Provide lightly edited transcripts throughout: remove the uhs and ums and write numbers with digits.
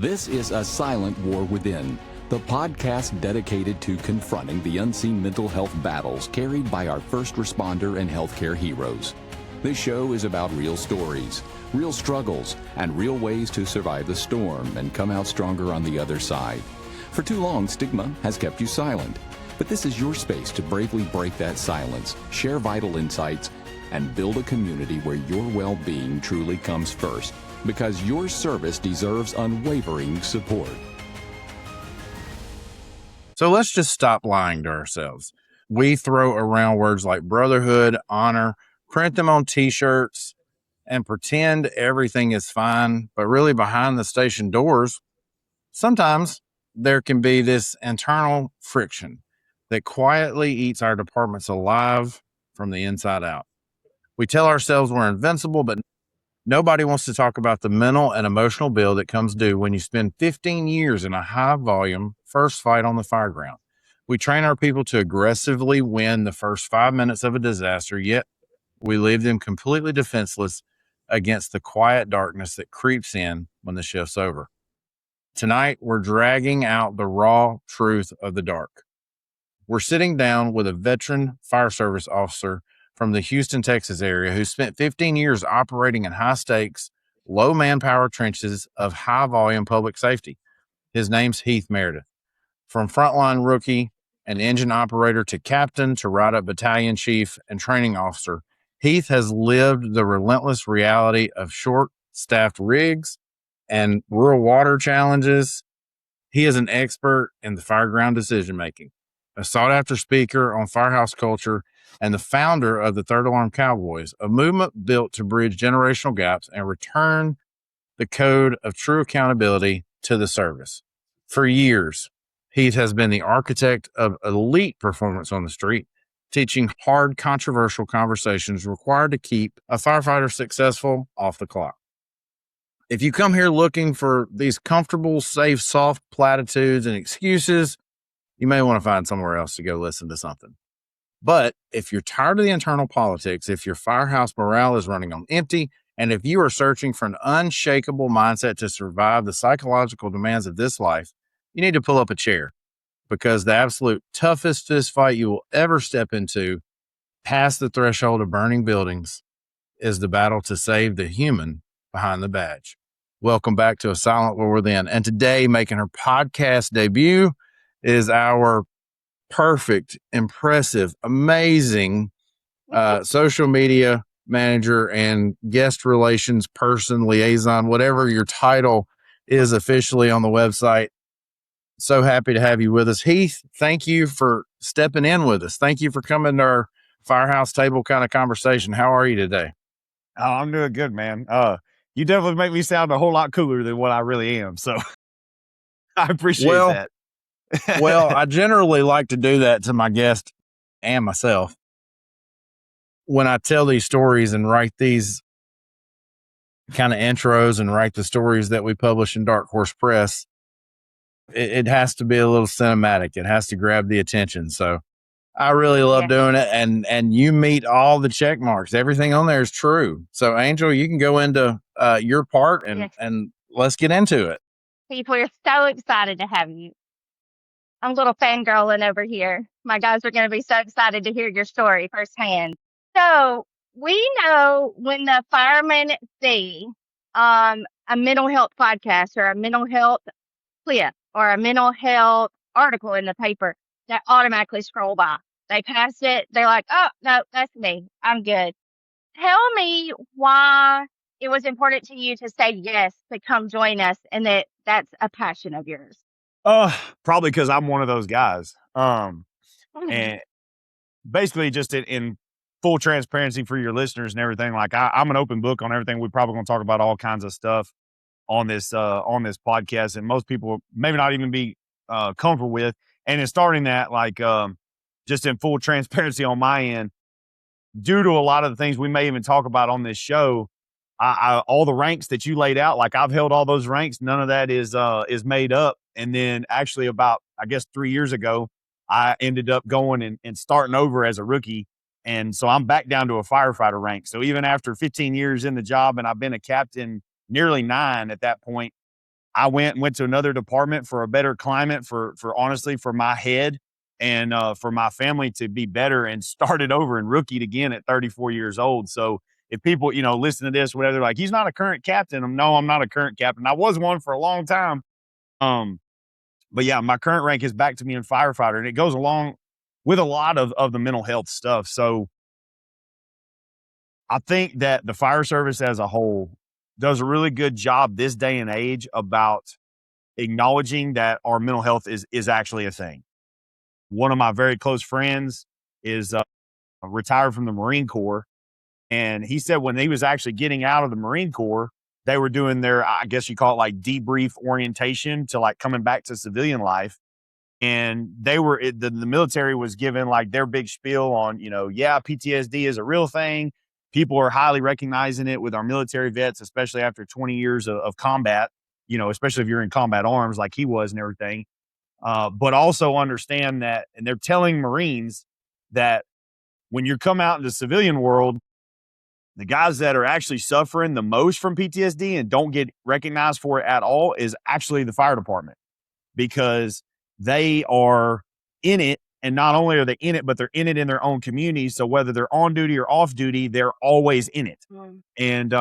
This is A Silent War Within, the podcast dedicated to confronting the unseen mental health battles carried by our first responder and healthcare heroes. This show is about real stories, real struggles, and real ways to survive the storm and come out stronger on the other side. For too long, stigma has kept you silent. But this is your space to bravely break that silence, share vital insights, and build a community where your well-being truly comes first, because your service deserves unwavering support. So let's just stop lying to ourselves. We throw around words like brotherhood, honor, print them on t-shirts, and pretend everything is fine. But really behind the station doors, sometimes there can be this internal friction that quietly eats our departments alive from the inside out. We tell ourselves we're invincible, but nobody wants to talk about the mental and emotional bill that comes due when you spend 15 years in a high-volume first fight on the fireground. We train our people to aggressively win the first 5 minutes of a disaster, yet we leave them completely defenseless against the quiet darkness that creeps in when the shift's over. Tonight, we're dragging out the raw truth of the dark. We're sitting down with a veteran fire service officer from the Houston, Texas area who spent 15 years operating in high-stakes, low-manpower trenches of high-volume public safety. His name's Heath Meredith. From frontline rookie and engine operator to captain to ride-up battalion chief and training officer, Heath has lived the relentless reality of short-staffed rigs and rural water challenges. He is an expert in the fireground decision-making, a sought-after speaker on firehouse culture, and the founder of the Third Alarm Cowboys, a movement built to bridge generational gaps and return the code of true accountability to the service. For years, Heath has been the architect of elite performance on the street, teaching hard, controversial conversations required to keep a firefighter successful off the clock. If you come here looking for these comfortable, safe, soft platitudes and excuses, you may want to find somewhere else to go listen to something. But if you're tired of the internal politics, if your firehouse morale is running on empty, and if you are searching for an unshakable mindset to survive the psychological demands of this life, you need to pull up a chair, because the absolute toughest fist fight you will ever step into past the threshold of burning buildings is the battle to save the human behind the badge. Welcome back to A Silent War Within. And today, making her podcast debut is our perfect, impressive, amazing social media manager and guest relations person, liaison, whatever your title is officially on the website. So happy to have you with us. Heath, thank you for stepping in with us. Thank you for coming to our firehouse table kind of conversation. How are you today? Oh, I'm doing good, man. You definitely make me sound a whole lot cooler than what I really am. So I appreciate that. Well, I generally like to do that to my guest and myself. When I tell these stories and write these kind of intros and write the stories that we publish in Dark Horse Press, it has to be a little cinematic. It has to grab the attention. So I really love doing it. And you meet all the check marks. Everything on there is true. So Angel, you can go into your part and let's get into it. People are so excited to have you. I'm a little fangirling over here. My guys are going to be so excited to hear your story firsthand. So we know when the firemen see a mental health podcast or a mental health clip or a mental health article in the paper, they automatically scroll by. They pass it. They're like, oh, no, that's me. I'm good. Tell me why it was important to you to say yes, to come join us, and that's a passion of yours. Probably because I'm one of those guys. And basically just in full transparency for your listeners and everything, like I'm an open book on everything. We're probably going to talk about all kinds of stuff on this podcast, and most people maybe not even be comfortable with. And in starting that, like just in full transparency on my end, due to a lot of the things we may even talk about on this show, I all the ranks that you laid out, like I've held all those ranks. None of that is made up. And then actually about, I guess, 3 years ago, I ended up going and starting over as a rookie. And so I'm back down to a firefighter rank. So even after 15 years in the job, and I've been a captain nearly 9 at that point, I went to another department for a better climate for honestly, for my head and for my family to be better, and started over and rookied again at 34 years old. So if people, listen to this, whatever, they're like, he's not a current captain. No, I'm not a current captain. I was one for a long time. But yeah, my current rank is back to being firefighter, and it goes along with a lot of the mental health stuff. So I think that the fire service as a whole does a really good job this day and age about acknowledging that our mental health is actually a thing. One of my very close friends is retired from the Marine Corps, and he said when he was actually getting out of the Marine Corps, they were doing their, I guess you call it like debrief orientation to like coming back to civilian life. And they were, the military was given like their big spiel on, yeah, PTSD is a real thing. People are highly recognizing it with our military vets, especially after 20 years of combat, especially if you're in combat arms like he was and everything. But also understand that, and they're telling Marines that when you come out into the civilian world, the guys that are actually suffering the most from PTSD and don't get recognized for it at all is actually the fire department, because they are in it. And not only are they in it, but they're in it in their own community. So whether they're on duty or off duty, they're always in it. And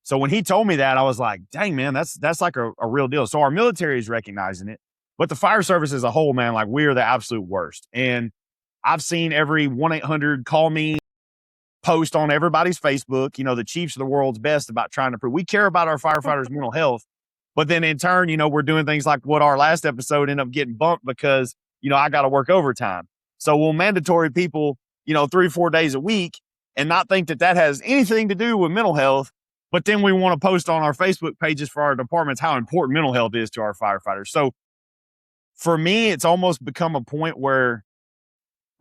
so when he told me that, I was like, dang, man, that's like a real deal. So our military is recognizing it, but the fire service as a whole, man, like we are the absolute worst. And I've seen every 1-800 call me post on everybody's Facebook, the chiefs of the world's best about trying to prove we care about our firefighters' mental health. But then in turn, we're doing things like what our last episode ended up getting bumped because, I got to work overtime. So we'll mandatory people, 3-4 days a week and not think that has anything to do with mental health. But then we want to post on our Facebook pages for our departments how important mental health is to our firefighters. So for me, it's almost become a point where,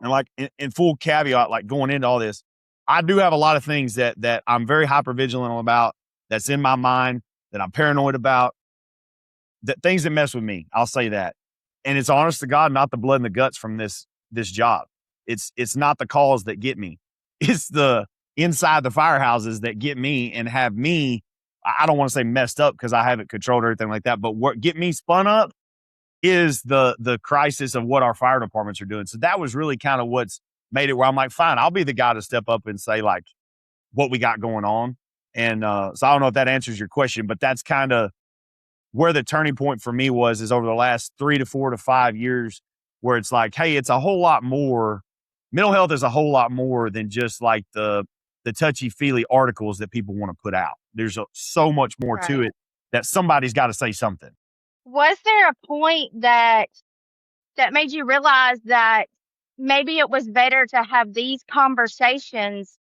and like in full caveat, like going into all this, I do have a lot of things that I'm very hypervigilant about, that's in my mind, that I'm paranoid about, that things that mess with me. I'll say that. And it's honest to God, not the blood and the guts from this job. It's not the calls that get me. It's the inside the firehouses that get me and have me, I don't want to say messed up because I haven't controlled or anything like that, but what get me spun up is the crisis of what our fire departments are doing. So that was really kind of what's made it where I'm like, fine, I'll be the guy to step up and say like what we got going on. And so I don't know if that answers your question, but that's kind of where the turning point for me is over the last 3 to 4 to 5 years, where it's like, hey, it's a whole lot more. Mental health is a whole lot more than just like the touchy-feely articles that people want to put out. There's so much more to it that somebody's got to say something. Was there a point that made you realize that maybe it was better to have these conversations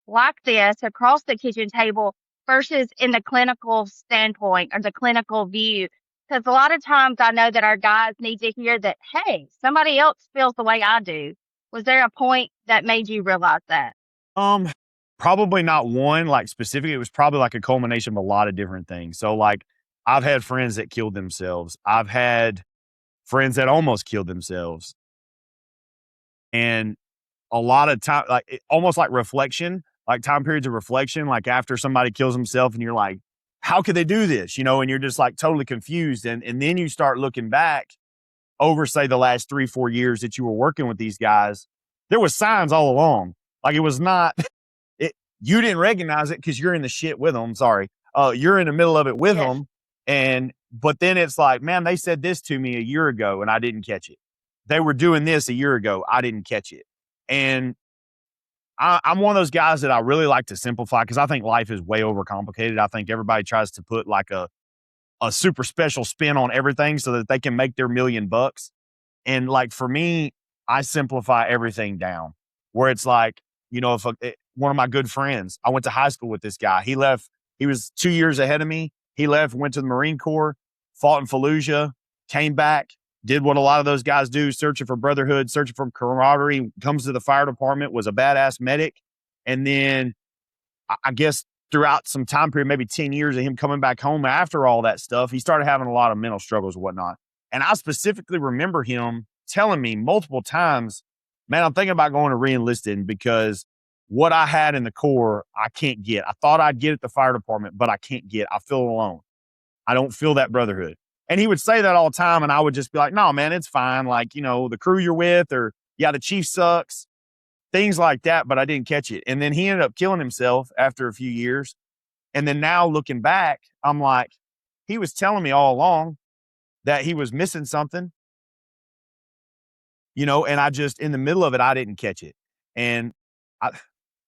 like this across the kitchen table versus in the clinical standpoint or the clinical view? Because a lot of times I know that our guys need to hear that, hey, somebody else feels the way I do. Was there a point that made you realize that? Probably not one, like specifically. It was probably like a culmination of a lot of different things. So like I've had friends that killed themselves. I've had friends that almost killed themselves. And a lot of time, like almost like reflection, like time periods of reflection, like after somebody kills himself and you're like, how could they do this? And you're just like totally confused. And then you start looking back over, say, the last 3-4 years that you were working with these guys. There was signs all along. Like it was not, you didn't recognize it because you're in the shit with them. Sorry. You're in the middle of it with them. But then it's like, man, they said this to me a year ago and I didn't catch it. They were doing this a year ago. I didn't catch it. And I'm one of those guys that I really like to simplify because I think life is way overcomplicated. I think everybody tries to put like a super special spin on everything so that they can make their $1 million. And like for me, I simplify everything down where it's like, if one of my good friends, I went to high school with this guy. He left. He was 2 years ahead of me. He left, went to the Marine Corps, fought in Fallujah, came back, did what a lot of those guys do, searching for brotherhood, searching for camaraderie, comes to the fire department, was a badass medic. And then I guess throughout some time period, maybe 10 years of him coming back home after all that stuff, he started having a lot of mental struggles and whatnot. And I specifically remember him telling me multiple times, man, I'm thinking about going to re-enlisting because what I had in the Corps, I can't get. I thought I'd get at the fire department, but I can't get. I feel alone. I don't feel that brotherhood. And he would say that all the time. And I would just be like, no, man, it's fine. Like, the crew you're with, or yeah, the chief sucks, things like that. But I didn't catch it. And then he ended up killing himself after a few years. And then now looking back, I'm like, he was telling me all along that he was missing something, and I just, in the middle of it, I didn't catch it. And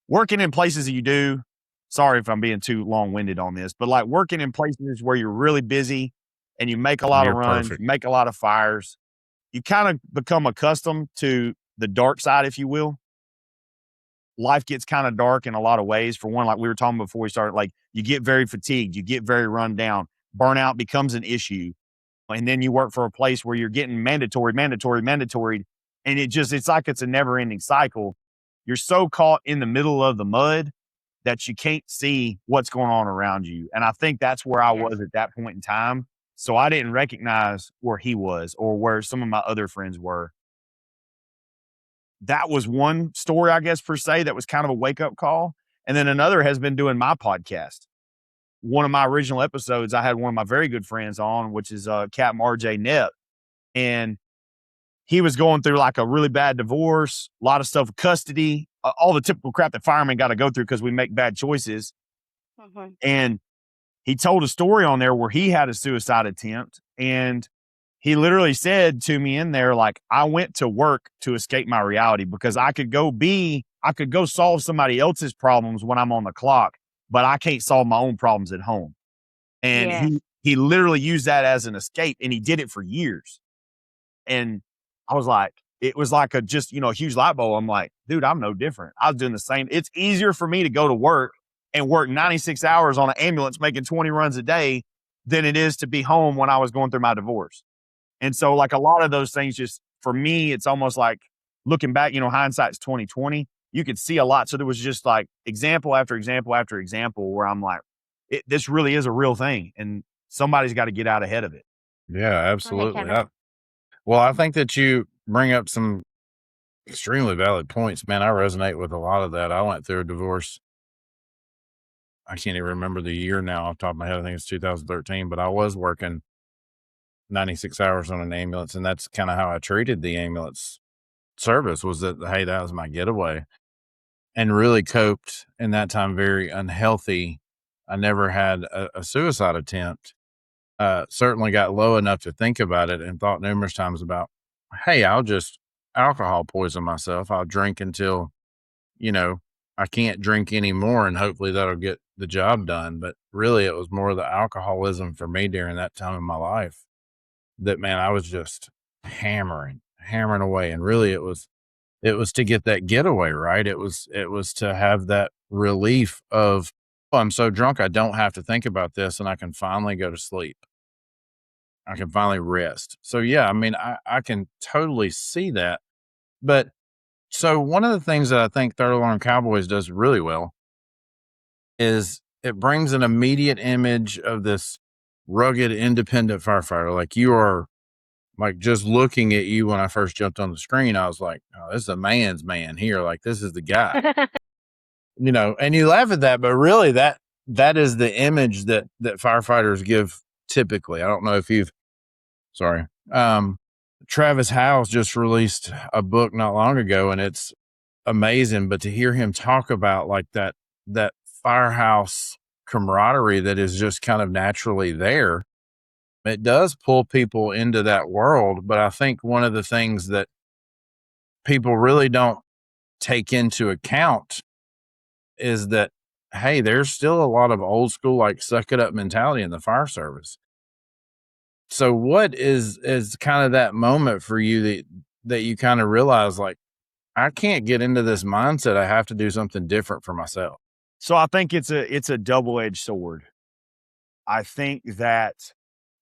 working in places that you do, sorry if I'm being too long-winded on this, but like working in places where you're really busy and you make a lot of You're runs, perfect. you make a lot of fires, you kind of become accustomed to the dark side, if you will. Life gets kind of dark in a lot of ways. For one, like we were talking before we started, like you get very fatigued, you get very run down, burnout becomes an issue. And then you work for a place where you're getting mandatory. And it's like it's a never ending cycle. You're so caught in the middle of the mud that you can't see what's going on around you. And I think that's where I was at that point in time. So I didn't recognize where he was or where some of my other friends were. That was one story, I guess, per se, that was kind of a wake up call. And then another has been doing my podcast. One of my original episodes, I had one of my very good friends on, which is Captain RJ Knepp. And he was going through like a really bad divorce, a lot of stuff with custody, all the typical crap that firemen got to go through because we make bad choices. Mhm. And he told a story on there where he had a suicide attempt. And he literally said to me in there, like, I went to work to escape my reality because I could go solve somebody else's problems when I'm on the clock, but I can't solve my own problems at home. And Yes. he literally used that as an escape, and he did it for years. And I was like, it was like a huge light bulb. I'm like, dude, I'm no different. I was doing the same. It's easier for me to go to work and work 96 hours on an ambulance making 20 runs a day than it is to be home when I was going through my divorce. And so like a lot of those things, just for me, it's almost like looking back, hindsight's 2020. You could see a lot. So there was just like example after example after example where I'm like, this really is a real thing, and somebody's got to get out ahead of it. Yeah, Go ahead, absolutely. Kevin. I think that you bring up some extremely valid points, man. I resonate with a lot of that. I went through a divorce. I can't even remember the year now off the top of my head. I think it's 2013, but I was working 96 hours on an ambulance. And that's kind of how I treated the ambulance service, was that, hey, that was my getaway, and really coped in that time very unhealthy. I never had a suicide attempt. Certainly got low enough to think about it and thought numerous times about, hey, I'll just alcohol poison myself. I'll drink until, I can't drink anymore, and hopefully that'll get the job done. But really, it was more the alcoholism for me during that time in my life that, man, I was just hammering away. And really it was to get that getaway, right? It was to have that relief of, oh, I'm so drunk, I don't have to think about this, and I can finally go to sleep. I can finally rest. So yeah, I mean, I can totally see that. But so one of the things that I think Third Alarm Cowboys does really well is it brings an immediate image of this rugged, independent firefighter. Like, you are, like, just looking at you when I first jumped on the screen, I was like, oh, this is a man's man here. Like, this is the guy, and you laugh at that, but really that is the image that firefighters give typically. I don't know if Travis Howes just released a book not long ago, and it's amazing, but to hear him talk about like that firehouse camaraderie that is just kind of naturally there, it does pull people into that world. But I think one of the things that people really don't take into account is that, hey, there's still a lot of old school, like, suck it up mentality in the fire service. So what is kind of that moment for you that you kind of realize, like, I can't get into this mindset. I have to do something different for myself. So I think it's a double-edged sword. I think that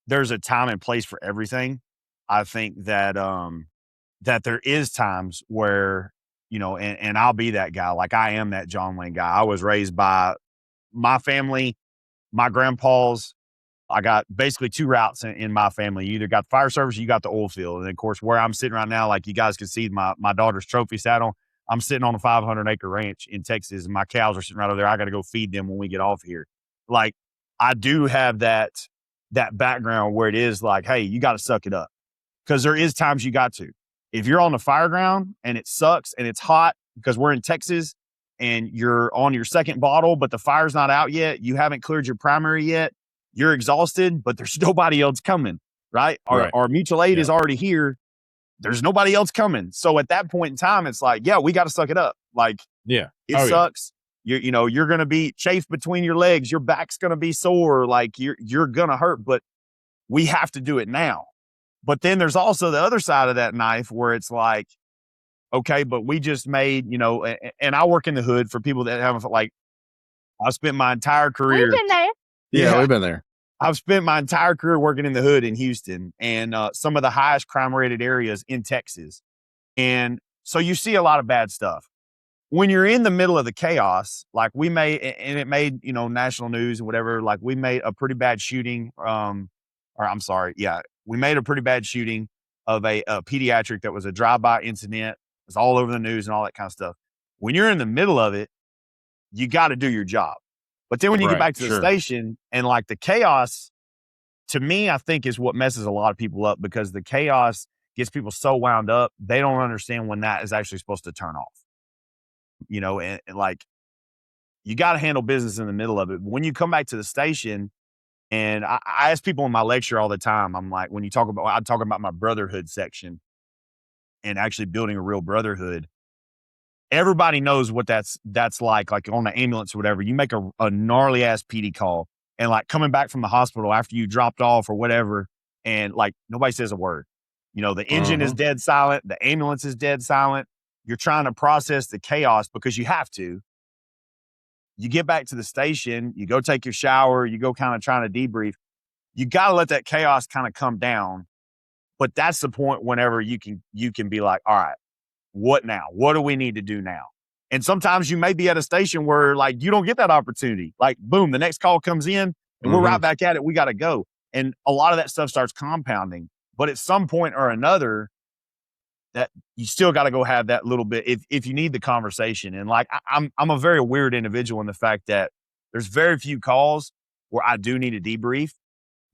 there's a time and place for everything. I think that that there is times where, and I'll be that guy. Like, I am that John Wayne guy. I was raised by my family, my grandpa's. I got basically two routes in my family. You either got the fire service, or you got the oil field. And of course, where I'm sitting right now, like you guys can see my daughter's trophy saddle, I'm sitting on a 500-acre ranch in Texas, and my cows are sitting right over there. I got to go feed them when we get off here. Like, I do have that that background where it is like, hey, you got to suck it up. Because there is times you got to. If you're on the fire ground and it sucks and it's hot because we're in Texas and you're on your second bottle, but the fire's not out yet, you haven't cleared your primary yet, you're exhausted, but there's nobody else coming, right? Our mutual aid is already here. There's nobody else coming. So at that point in time, it's like, yeah, we got to suck it up. Like, it sucks. You know, you're going to be chafed between your legs. Your back's going to be sore. Like you're going to hurt, but we have to do it now. But then there's also the other side of that knife where it's like, okay, but we just made, you know, and I work in the hood for people that haven't, like, I've spent my entire career. We've been there. Yeah, we've been there. I've spent my entire career working in the hood in Houston and some of the highest crime rated areas in Texas. And so you see a lot of bad stuff. When you're in the middle of the chaos, like we made, and it made, you know, national news and whatever, like we made a pretty bad shooting, we made a pretty bad shooting of a pediatric that was a drive-by incident. It was all over the news and all that kind of stuff. When you're in the middle of it, you got to do your job. But then when you get back to the station and like the chaos, to me, I think is what messes a lot of people up because the chaos gets people so wound up, they don't understand when that is actually supposed to turn off. You know, and like you got to handle business in the middle of it. But when you come back to the station, and I ask people in my lecture all the time, I'm like, when you talk about, I talk about my brotherhood section and actually building a real brotherhood. Everybody knows what that's like on the ambulance or whatever. You make a gnarly ass PD call and like coming back from the hospital after you dropped off or whatever. And like nobody says a word, you know, the engine is dead silent. The ambulance is dead silent. You're trying to process the chaos because you have to. You get back to the station, you go take your shower, you go kind of trying to debrief. You got to let that chaos kind of come down. But that's the point whenever you can be like, all right, what now? What do we need to do now? And sometimes you may be at a station where like you don't get that opportunity. Like, boom, the next call comes in and we're right back at it. We got to go. And a lot of that stuff starts compounding. But at some point or another, that you still got to go have that little bit if you need the conversation. And like I'm a very weird individual in the fact that there's very few calls where I do need a debrief,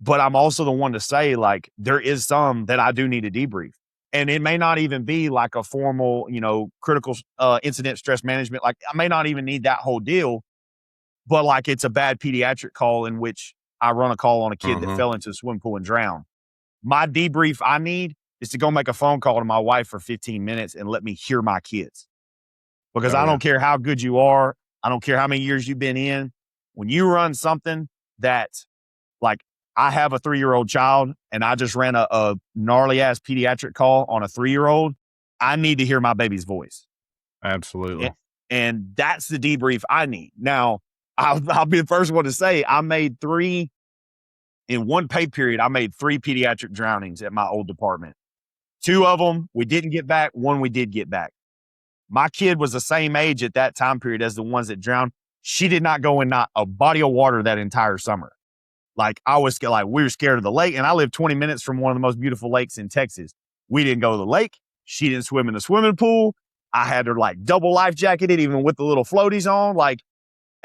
but I'm also the one to say like there is some that I do need a debrief. And it may not even be like a formal, you know, critical incident stress management. Like I may not even need that whole deal, but like it's a bad pediatric call in which I run a call on a kid that fell into the swimming pool and drowned. My debrief I need is to go make a phone call to my wife for 15 minutes and let me hear my kids. Because I don't care how good you are. I don't care how many years you've been in. When you run something that, like, I have a 3-year-old child and I just ran a gnarly ass pediatric call on a 3-year-old, I need to hear my baby's voice. Absolutely. And that's the debrief I need. Now, I'll be the first one to say in one pay period, I made 3 pediatric drownings at my old department. 2 of them we didn't get back. 1 we did get back. My kid was the same age at that time period as the ones that drowned. She did not go in not a body of water that entire summer. Like we were scared of the lake, and I live 20 minutes from one of the most beautiful lakes in Texas. We didn't go to the lake. She didn't swim in the swimming pool. I had her like double life jacketed, even with the little floaties on. Like,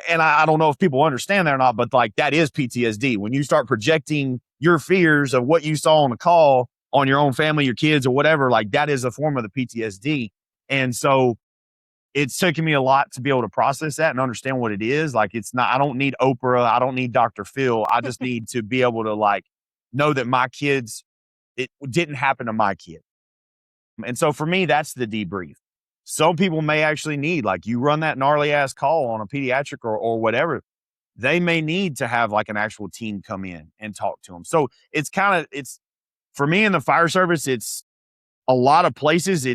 and I don't know if people understand that or not, but like that is PTSD. When you start projecting your fears of what you saw on the call on your own family, your kids or whatever, like that is a form of the PTSD. And so it's taken me a lot to be able to process that and understand what it is. Like, it's not, I don't need Oprah. I don't need Dr. Phil. I just need to be able to like know that my kids, it didn't happen to my kid. And so for me, that's the debrief. Some people may actually need, like you run that gnarly ass call on a pediatric or whatever, they may need to have like an actual team come in and talk to them. So it's for me in the fire service, it's a lot of places.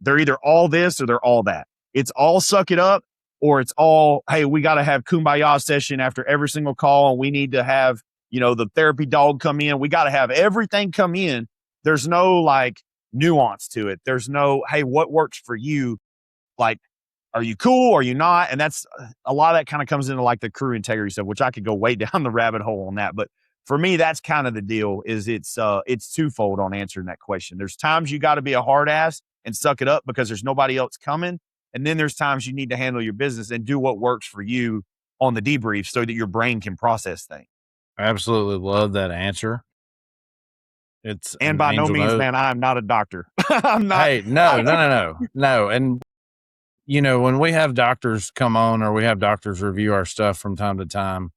They're either all this or they're all that. It's all suck it up, or it's all, hey, we got to have kumbaya session after every single call. And we need to have, you know, the therapy dog come in. We got to have everything come in. There's no like nuance to it. There's no, hey, what works for you? Like, are you cool? Are you not? And that's a lot of that kind of comes into like the crew integrity stuff, which I could go way down the rabbit hole on that. But for me, that's kind of the deal. Is it's twofold on answering that question. There's times you got to be a hard ass and suck it up because there's nobody else coming. And then there's times you need to handle your business and do what works for you on the debrief so that your brain can process things. Absolutely love that answer. It's And an by no angel means, knows. man, I'm not a doctor. I'm not. Hey, no. And when we have doctors come on or we have doctors review our stuff from time to time,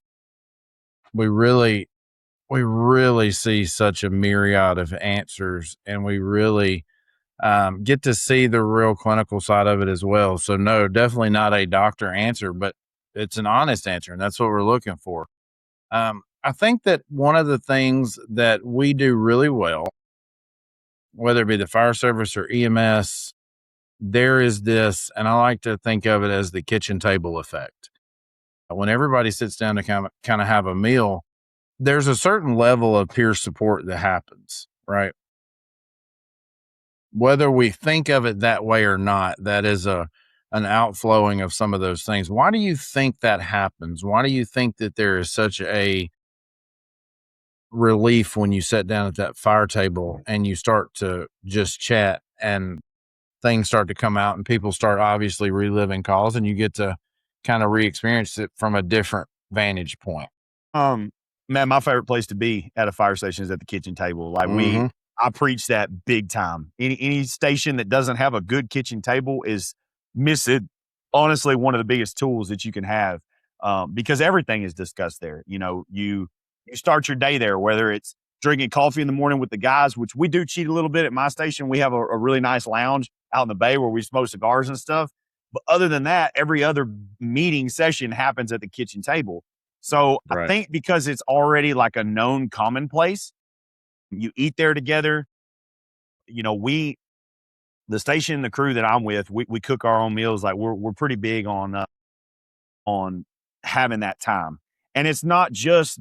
we really see such a myriad of answers, and we really get to see the real clinical side of it as well. So no, definitely not a doctor answer, but it's an honest answer, and that's what we're looking for. I think that one of the things that we do really well, whether it be the fire service or EMS, there is this, and I like to think of it as the kitchen table effect. When everybody sits down to kind of have a meal, there's a certain level of peer support that happens, right? Whether we think of it that way or not, that is an outflowing of some of those things. Why do you think that happens? Why do you think that there is such a relief when you sit down at that fire table and you start to just chat and things start to come out and people start obviously reliving calls and you get to kind of re-experience it from a different vantage point? Man, my favorite place to be at a fire station is at the kitchen table. Like Mhm. I preach that big time. Any station that doesn't have a good kitchen table is missing, honestly, one of the biggest tools that you can have. Because everything is discussed there. You start your day there, whether it's drinking coffee in the morning with the guys, which we do cheat a little bit at my station. We have a really nice lounge out in the bay where we smoke cigars and stuff. But other than that, every other meeting session happens at the kitchen table. So I Right. think because it's already like a known commonplace, you eat there together. The station, the crew that I'm with, we cook our own meals. Like we're pretty big on having that time. And it's not just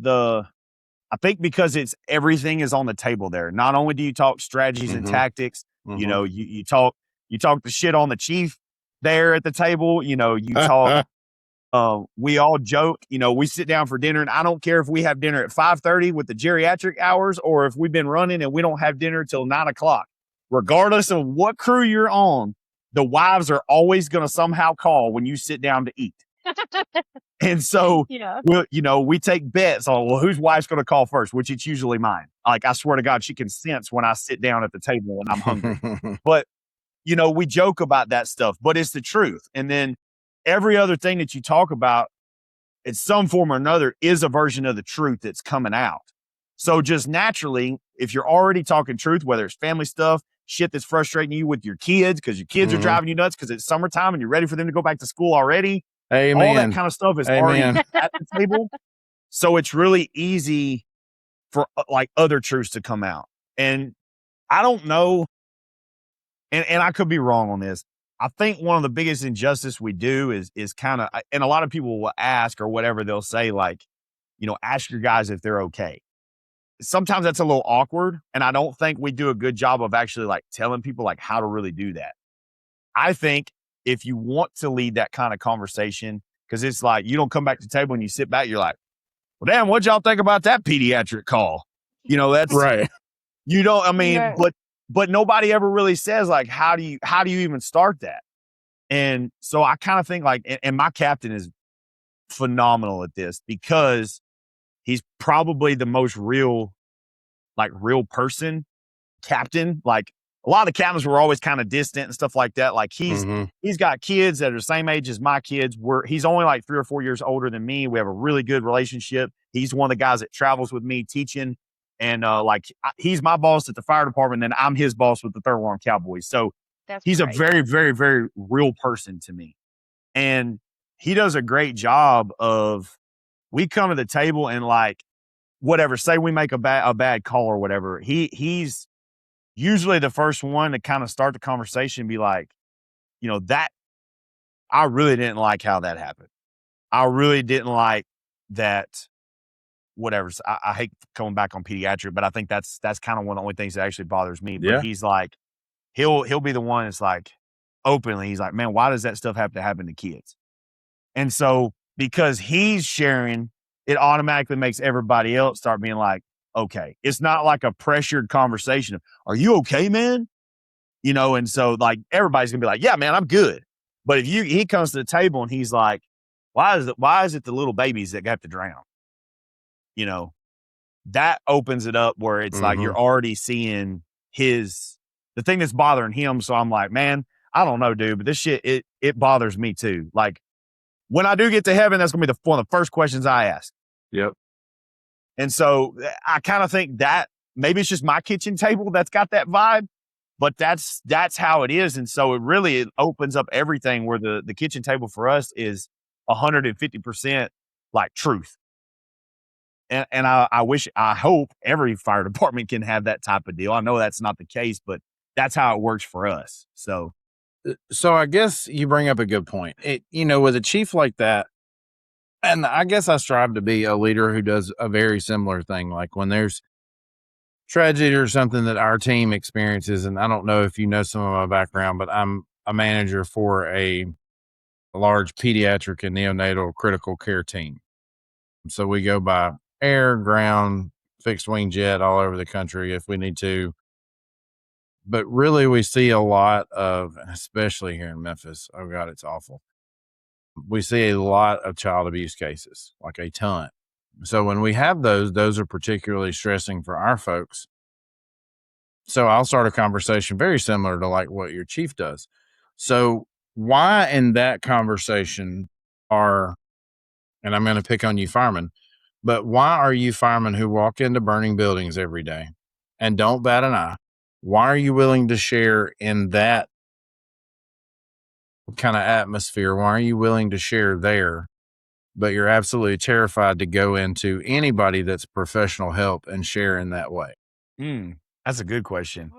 I think because everything is on the table there. Not only do you talk strategies and Mhm. tactics, Mhm. you talk the shit on the chief there at the table. You talk. We all joke, we sit down for dinner, and I don't care if we have dinner at 5:30 with the geriatric hours, or if we've been running and we don't have dinner till 9:00. Regardless of what crew you're on, the wives are always going to somehow call when you sit down to eat. And so, Yeah. we take bets on, well, whose wife's going to call first, which it's usually mine. Like, I swear to God, she can sense when I sit down at the table and I'm hungry. But we joke about that stuff, but it's the truth. And then every other thing that you talk about, in some form or another, is a version of the truth that's coming out. So just naturally, if you're already talking truth, whether it's family stuff, shit that's frustrating you with your kids because your kids are Mhm. driving you nuts because it's summertime and you're ready for them to go back to school already, all that Amen. kind of stuff is Amen. already at the table. So it's really easy for like other truths to come out. And I don't know, and I could be wrong on this. I think one of the biggest injustice we do is kind of, and a lot of people will ask or whatever, they'll say like, ask your guys if they're okay. Sometimes that's a little awkward, and I don't think we do a good job of actually like telling people like how to really do that. I think if you want to lead that kind of conversation, because it's like you don't come back to the table and you sit back, you're like, well, damn, what'd y'all think about that pediatric call? That's Right. you don't. I mean, Right. but nobody ever really says like how do you even start that? And so I kind of think like, and my captain is phenomenal at this because he's probably the most real person captain. Like a lot of the captains were always kind of distant and stuff like that. Like Mhm. he's got kids that are the same age as my kids. He's only like 3 or 4 years older than me. We have a really good relationship. He's one of the guys that travels with me teaching. And he's my boss at the fire department, and I'm his boss with the Third Alarm Cowboys. So That's he's a great. very, very, very real person to me. And he does a great job of, we come to the table and like, whatever, say we make a bad call or whatever. He's usually the first one to kind of start the conversation and be like, that I really didn't like how that happened. I really didn't like that. Whatever. So I hate coming back on pediatric, but I think that's kind of one of the only things that actually bothers me. Yeah. But he's like, he'll be the one that's like openly, he's like, man, why does that stuff have to happen to kids? And so because he's sharing, it automatically makes everybody else start being like, okay. It's not like a pressured conversation of, are you okay, man? And so like everybody's gonna be like, yeah, man, I'm good. But if he comes to the table and he's like, why is it the little babies that have to drown? that opens it up where it's like you're already seeing the thing that's bothering him. So I'm like, man, I don't know, dude, but this shit, it bothers me too. Like when I do get to heaven, that's going to be one of the first questions I ask. Yep. And so I kind of think that maybe it's just my kitchen table that's got that vibe, but that's how it is. And so it opens up everything where the kitchen table for us is 150% like truth. And I hope every fire department can have that type of deal. I know that's not the case, but that's how it works for us. So I guess you bring up a good point. With a chief like that, and I guess I strive to be a leader who does a very similar thing. Like when there's tragedy or something that our team experiences, and I don't know if you know some of my background, but I'm a manager for a large pediatric and neonatal critical care team. So we go by air, ground, fixed wing jet all over the country if we need to. But really we see a lot of, especially here in Memphis, oh God, it's awful. We see a lot of child abuse cases, like a ton. So when we have those are particularly stressing for our folks. So I'll start a conversation very similar to like what your chief does. So why in that conversation and I'm going to pick on you firemen, but why are you firemen who walk into burning buildings every day and don't bat an eye? Why are you willing to share in that kind of atmosphere? Why are you willing to share there, but you're absolutely terrified to go into anybody that's professional help and share in that way? That's a good question.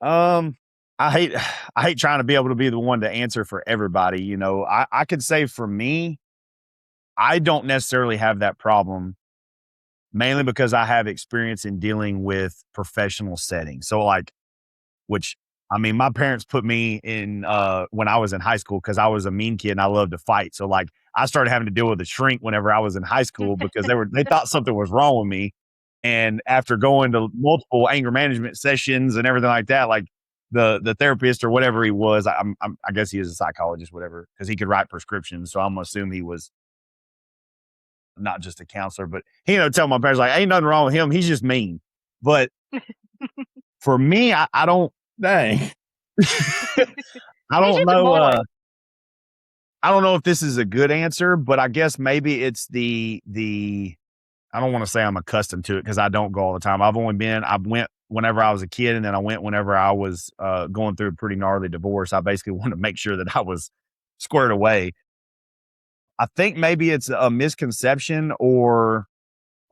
I hate trying to be able to be the one to answer for everybody. I could say for me, I don't necessarily have that problem, mainly because I have experience in dealing with professional settings. So my parents put me in when I was in high school because I was a mean kid and I loved to fight. So like I started having to deal with a shrink whenever I was in high school because they thought something was wrong with me. And after going to multiple anger management sessions and everything like that, like the therapist or whatever he was, I guess he is a psychologist, whatever, because he could write prescriptions. So I'm gonna assume he was not just a counselor, but he tell my parents like, ain't nothing wrong with him. He's just mean. But for me, I don't. Dang. I don't know. I don't know if this is a good answer, but I guess maybe it's the I don't want to say I'm accustomed to it because I don't go all the time. I went whenever I was a kid, and then I went whenever I was going through a pretty gnarly divorce. I basically wanted to make sure that I was squared away. I think maybe it's a misconception or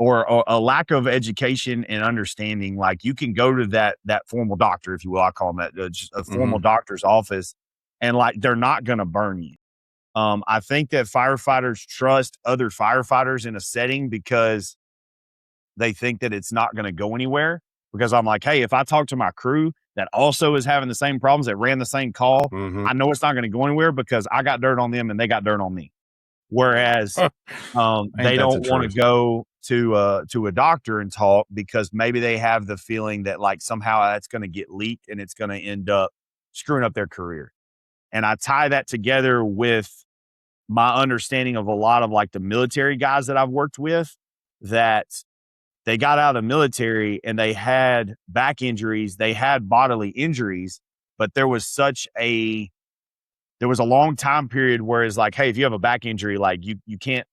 a lack of education and understanding. Like you can go to that formal doctor, if you will, I call them that, just a formal doctor's office, and like they're not going to burn you. I think that firefighters trust other firefighters in a setting because they think that it's not going to go anywhere. Because I'm like, hey, if I talk to my crew that also is having the same problems, that ran the same call, I know it's not going to go anywhere because I got dirt on them and they got dirt on me. Whereas they don't want to go to a doctor and talk because maybe they have the feeling that like somehow that's going to get leaked and it's going to end up screwing up their career. And I tie that together with my understanding of a lot of like the military guys that I've worked with, that they got out of the military and they had back injuries, they had bodily injuries, but there was a long time period where it's like, hey, if you have a back injury, like you can't,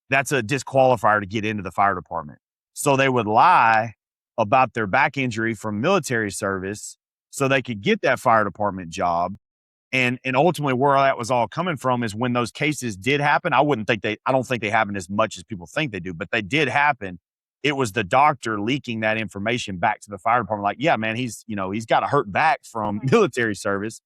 that's a disqualifier to get into the fire department. So they would lie about their back injury from military service so they could get that fire department job. And ultimately where that was all coming from is when those cases did happen, I don't think they happen as much as people think they do, but they did happen. It was the doctor leaking that information back to the fire department. Like, yeah, man, he's got a hurt back from military service.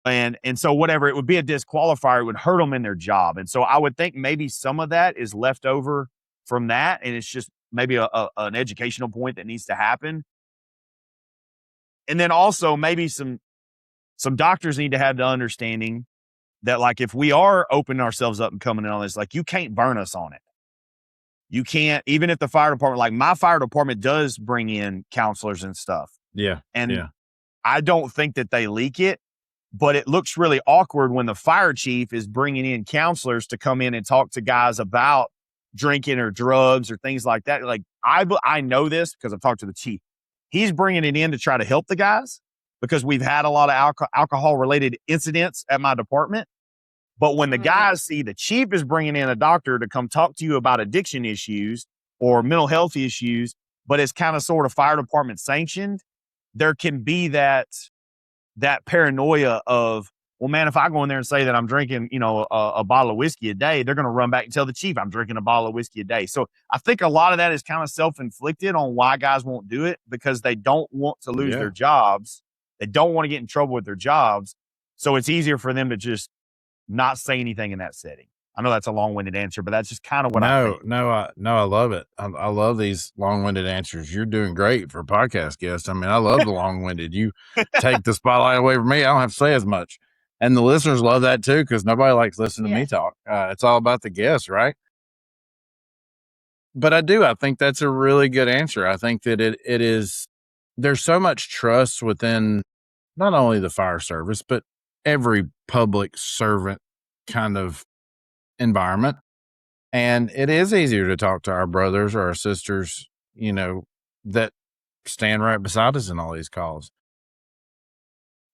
And so whatever, it would be a disqualifier. It would hurt them in their job. And so I would think maybe some of that is left over from that. And it's just maybe an educational point that needs to happen. And then also maybe some doctors need to have the understanding that like, if we are opening ourselves up and coming in on this, like you can't burn us on it. You can't, even if the fire department, like my fire department does bring in counselors and stuff. Yeah. And I don't think that they leak it, but it looks really awkward when the fire chief is bringing in counselors to come in and talk to guys about drinking or drugs or things like that. Like I know this because I've talked to the chief. He's bringing it in to try to help the guys because we've had a lot of alcohol related incidents at my department. But when the guys see the chief is bringing in a doctor to come talk to you about addiction issues or mental health issues, but it's kind of sort of fire department sanctioned, there can be that paranoia of, well, man, if I go in there and say that I'm drinking, a bottle of whiskey a day, they're going to run back and tell the chief I'm drinking a bottle of whiskey a day. So I think a lot of that is kind of self-inflicted on why guys won't do it, because they don't want to lose their jobs. They don't want to get in trouble with their jobs. So it's easier for them to just not say anything in that setting. I know that's a long-winded answer, but that's just kind of what I think. I love it. I love these long-winded answers. You're doing great for a podcast guest. I mean, I love the long-winded. You take the spotlight away from me. I don't have to say as much. And the listeners love that too, because nobody likes listening to me talk. It's all about the guest, right? But I think that's a really good answer. I think that it is, there's so much trust within not only the fire service, but every public servant kind of environment. And it is easier to talk to our brothers or our sisters, that stand right beside us in all these calls.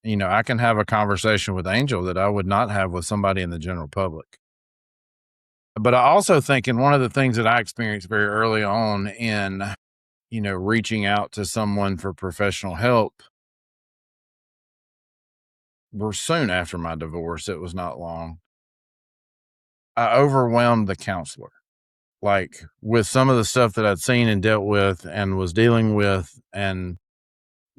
I can have a conversation with Angel that I would not have with somebody in the general public. But I also think, and one of the things that I experienced very early on in, reaching out to someone for professional help, were soon after my divorce. It was not long. I overwhelmed the counselor, like with some of the stuff that I'd seen and dealt with and was dealing with. And,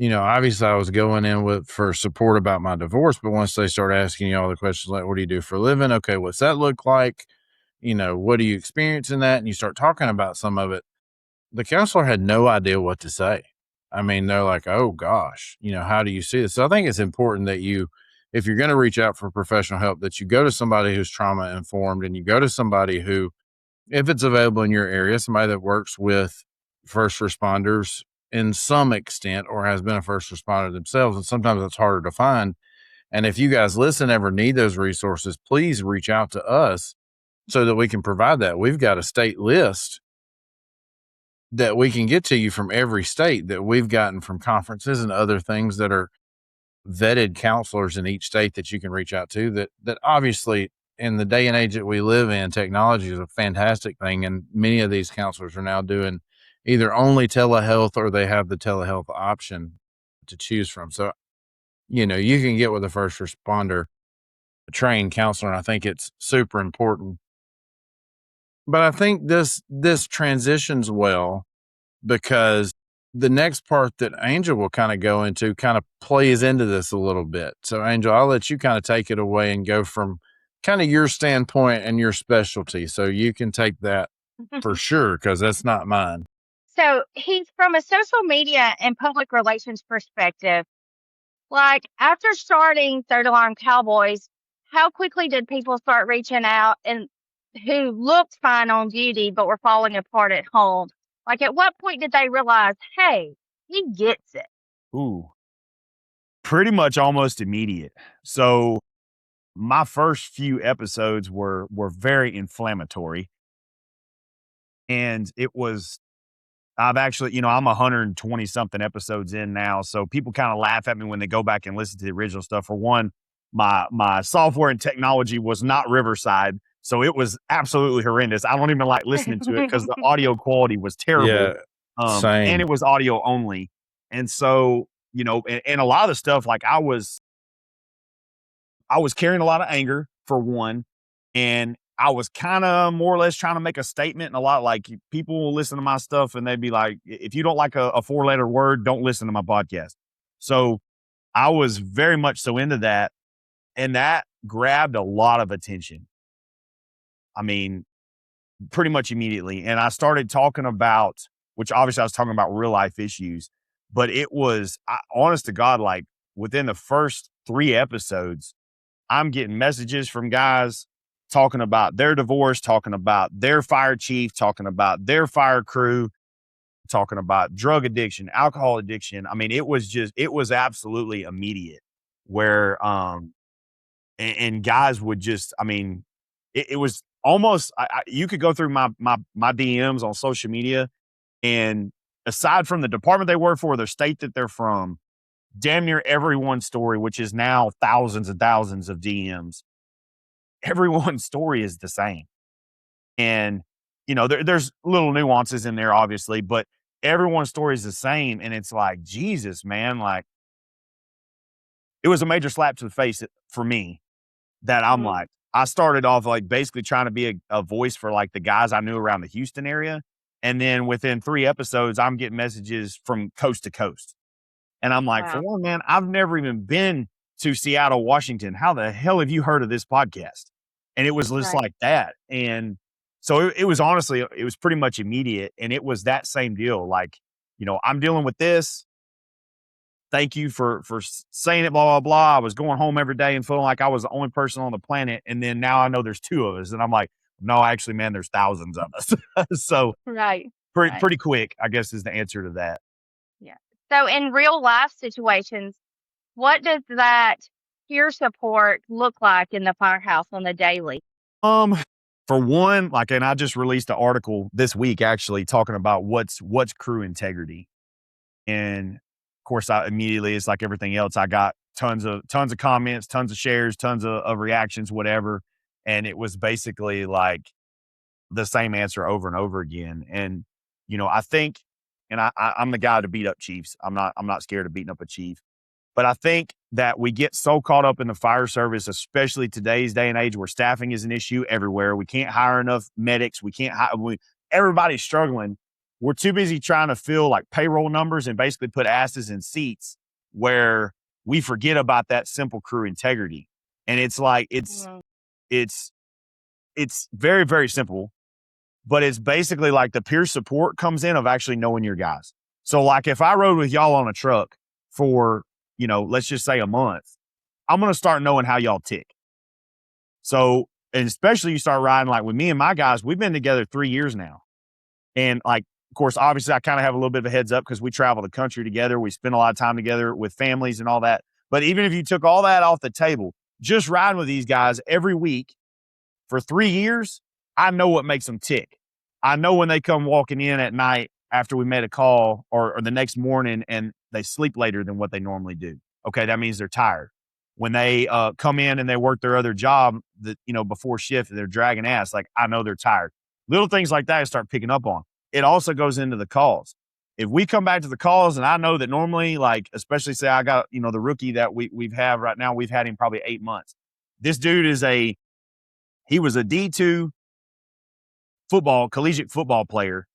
obviously I was going in for support about my divorce, but once they start asking you all the questions like, what do you do for a living? Okay, what's that look like? What do you experience in that? And you start talking about some of it. The counselor had no idea what to say. I mean, they're like, oh gosh, how do you see this? So I think it's important that if you're going to reach out for professional help, that you go to somebody who's trauma informed, and you go to somebody who, if it's available in your area, somebody that works with first responders in some extent or has been a first responder themselves. And sometimes it's harder to find. And if you guys ever need those resources, please reach out to us so that we can provide that. We've got a state list that we can get to you from every state that we've gotten from conferences and other things that are vetted counselors in each state that you can reach out to. That obviously, in the day and age that we live in, technology is a fantastic thing. And many of these counselors are now doing either only telehealth or they have the telehealth option to choose from. So, you can get with a first responder, a trained counselor. And I think it's super important. But I think this transitions well, because the next part that Angel will kind of go into kind of plays into this a little bit. So Angel, I'll let you kind of take it away and go from kind of your standpoint and your specialty. So you can take that for sure, because that's not mine. So he's from a social media and public relations perspective. Like, after starting Third Alarm Cowboys, how quickly did people start reaching out and who looked fine on duty but were falling apart at home? Like, at what point did they realize, hey, he gets it? Ooh, pretty much almost immediate. So my first few episodes were very inflammatory. And it was, I've actually, I'm 120 something episodes in now. So people kind of laugh at me when they go back and listen to the original stuff. For one, my software and technology was not Riverside. So it was absolutely horrendous. I don't even like listening to it because the audio quality was terrible. Same. And it was audio only. And so, and a lot of the stuff, like I was carrying a lot of anger, for one, and I was kind of more or less trying to make a statement. And a lot, like, people will listen to my stuff and they'd be like, if you don't like a 4-letter word, don't listen to my podcast. So I was very much so into that. And that grabbed a lot of attention. I mean, pretty much immediately. And I started talking about, which obviously I was talking about real life issues, but it was, honest to God, like within the first 3 episodes, I'm getting messages from guys talking about their divorce, talking about their fire chief, talking about their fire crew, talking about drug addiction, alcohol addiction. I mean, it was absolutely immediate where, and guys would just, I mean, it was almost, you could go through my DMs on social media And aside from the department they work for, the state that they're from, damn near everyone's story, which is now thousands and thousands of DMs, everyone's story is the same. And, there's little nuances in there, obviously, but everyone's story is the same. And it's like, Jesus, man, like, it was a major slap to the face for me that I'm like, I started off like basically trying to be a voice for like the guys I knew around the Houston area. And then within 3 episodes, I'm getting messages from coast to coast. And I'm like, for Wow. one, man, I've never even been to Seattle, Washington. How the hell have you heard of this podcast? And it was just Right. like that. And so it was honestly, it was pretty much immediate. And it was that same deal. Like, I'm dealing with this. Thank you for saying it, blah, blah, blah. I was going home every day and feeling like I was the only person on the planet. And then now I know there's 2 of us. And I'm like, no, actually, man, there's thousands of us. So Right. pretty quick, I guess, is the answer to that. Yeah. So in real life situations, what does that peer support look like in the firehouse on the daily? For one, like, and I just released an article this week actually talking about what's crew integrity. And of course, I immediately, it's like everything else, I got tons of comments, tons of shares, tons of reactions, whatever. And it was basically like the same answer over and over again. And, I think, and I'm the guy to beat up chiefs. I'm not scared of beating up a chief. But I think that we get so caught up in the fire service, especially today's day and age where staffing is an issue everywhere. We can't hire enough medics. We can't hire, everybody's struggling. We're too busy trying to fill like payroll numbers and basically put asses in seats where we forget about that simple crew integrity. And it's like, it's very, very simple, but it's basically like the peer support comes in of actually knowing your guys. So like if I rode with y'all on a truck for, let's just say a month, I'm going to start knowing how y'all tick. So, and especially you start riding like with me and my guys, we've been together 3 years now. And like, of course, obviously I kind of have a little bit of a heads up because we travel the country together. We spend a lot of time together with families and all that. But even if you took all that off the table, just riding with these guys every week for 3 years, I know what makes them tick. I know when they come walking in at night after we made a call or the next morning and they sleep later than what they normally do. Okay, that means they're tired. When they come in and they work their other job before shift and they're dragging ass, like I know they're tired. Little things like that I start picking up on. It also goes into the calls. If we come back to the calls and I know that normally, like, especially say I got, the rookie that we've had right now, we've had him probably 8 months. This dude he was a D2 collegiate football player.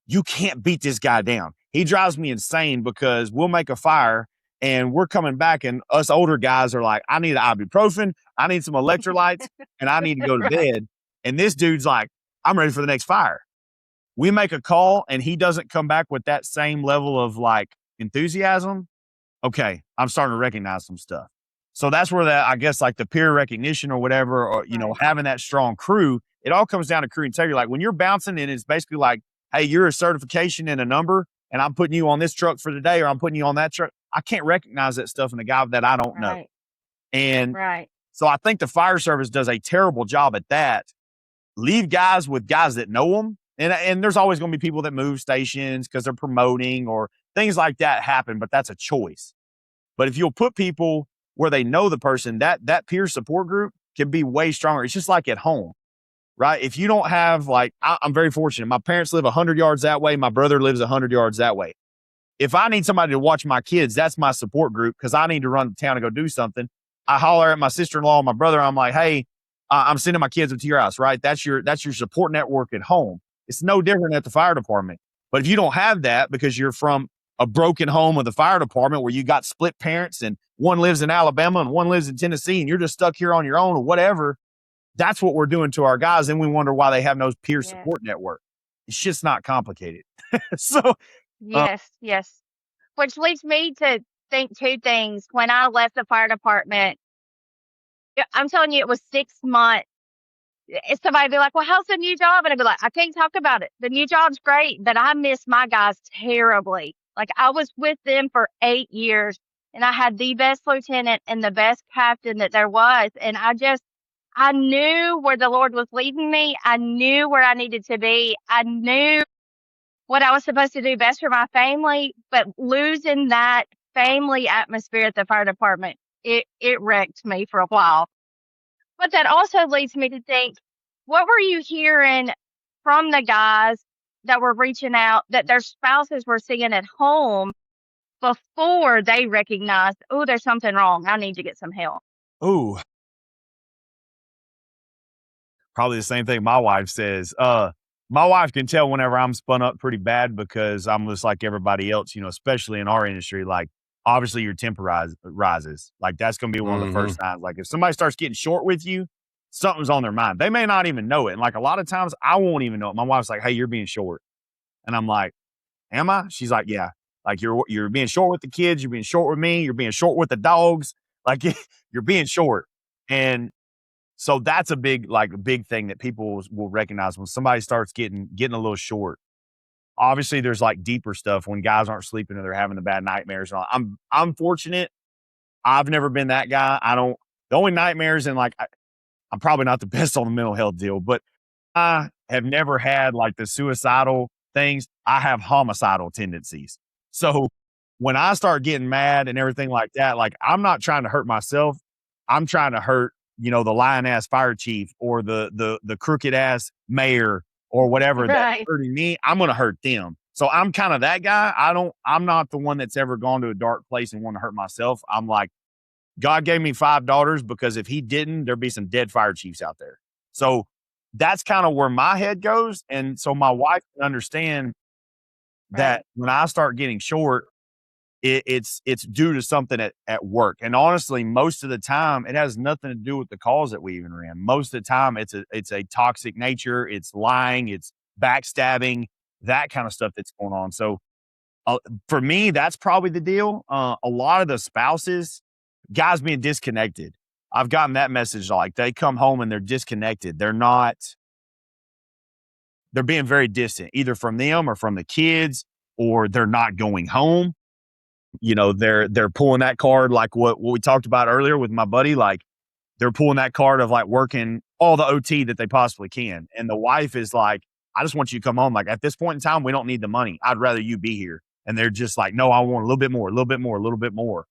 You can't beat this guy down. He drives me insane because we'll make a fire and we're coming back and us older guys are like, I need an ibuprofen, I need some electrolytes, and I need to go to bed. And this dude's like, I'm ready for the next fire. We make a call and he doesn't come back with that same level of like enthusiasm. Okay, I'm starting to recognize some stuff. So that's where that, I guess, like the peer recognition or whatever, or, having that strong crew, it all comes down to crew integrity. Like when you're bouncing and it's basically like, hey, you're a certification and a number, and I'm putting you on this truck for today, or I'm putting you on that truck. I can't recognize that stuff in a guy that I don't know. And so I think the fire service does a terrible job at that. Leave guys with guys that know them. And there's always going to be people that move stations because they're promoting or things like that happen, but that's a choice. But if you'll put people where they know the person, that peer support group can be way stronger. It's just like at home, right? If you don't have like, I'm very fortunate. My parents live 100 yards that way. My brother lives 100 yards that way. If I need somebody to watch my kids, that's my support group because I need to run to town and go do something. I holler at my sister-in-law and my brother. I'm like, hey, I'm sending my kids up to your house, right? That's your support network at home. It's no different at the fire department. But if you don't have that because you're from a broken home of the fire department where you got split parents and one lives in Alabama and one lives in Tennessee and you're just stuck here on your own or whatever, that's what we're doing to our guys. And we wonder why they have no peer support network. It's just not complicated. So yes. Which leads me to think 2 things. When I left the fire department, I'm telling you, it was 6 months. Somebody be like, well, how's the new job? And I'd be like, I can't talk about it. The new job's great, but I miss my guys terribly. Like I was with them for 8 years and I had the best lieutenant and the best captain that there was. And I knew where the Lord was leading me. I knew where I needed to be. I knew what I was supposed to do best for my family, but losing that family atmosphere at the fire department, it wrecked me for a while. But that also leads me to think, what were you hearing from the guys that were reaching out that their spouses were seeing at home before they recognized, oh, there's something wrong. I need to get some help. Ooh, probably the same thing my wife says. My wife can tell whenever I'm spun up pretty bad because I'm just like everybody else, especially in our industry. Like, obviously, your temper rises. Like, that's going to be one of the first signs. Like, if somebody starts getting short with you, something's on their mind. They may not even know it. And like a lot of times, I won't even know it. My wife's like, "Hey, you're being short," and I'm like, "Am I?" She's like, "Yeah." Like you're being short with the kids. You're being short with me. You're being short with the dogs. Like you're being short, and so that's a big thing that people will recognize when somebody starts getting a little short. Obviously, there's like deeper stuff when guys aren't sleeping or they're having the bad nightmares. And all. I'm fortunate. I've never been that guy. I don't. The only nightmares and like I'm probably not the best on the mental health deal, but I have never had like the suicidal things. I have homicidal tendencies. So when I start getting mad and everything like that, like I'm not trying to hurt myself. I'm trying to hurt, the lying ass fire chief or the crooked ass mayor or whatever that's Right. hurting me. I'm going to hurt them. So I'm kind of that guy. I'm not the one that's ever gone to a dark place and want to hurt myself. I'm like, God gave me 5 daughters because if he didn't, there'd be some dead fire chiefs out there. So that's kind of where my head goes. And so my wife can understand that Right. when I start getting short, it's due to something at work. And honestly, most of the time, it has nothing to do with the calls that we even ran. Most of the time, it's a toxic nature. It's lying. It's backstabbing. That kind of stuff that's going on. So for me, that's probably the deal. A lot of the spouses, guys being disconnected. I've gotten that message like they come home and they're disconnected. They're being very distant, either from them or from the kids, or they're not going home. They're pulling that card like what we talked about earlier with my buddy. Like they're pulling that card of like working all the OT that they possibly can. And the wife is like, I just want you to come home. Like at this point in time, we don't need the money. I'd rather you be here. And they're just like, no, I want a little bit more, a little bit more, a little bit more.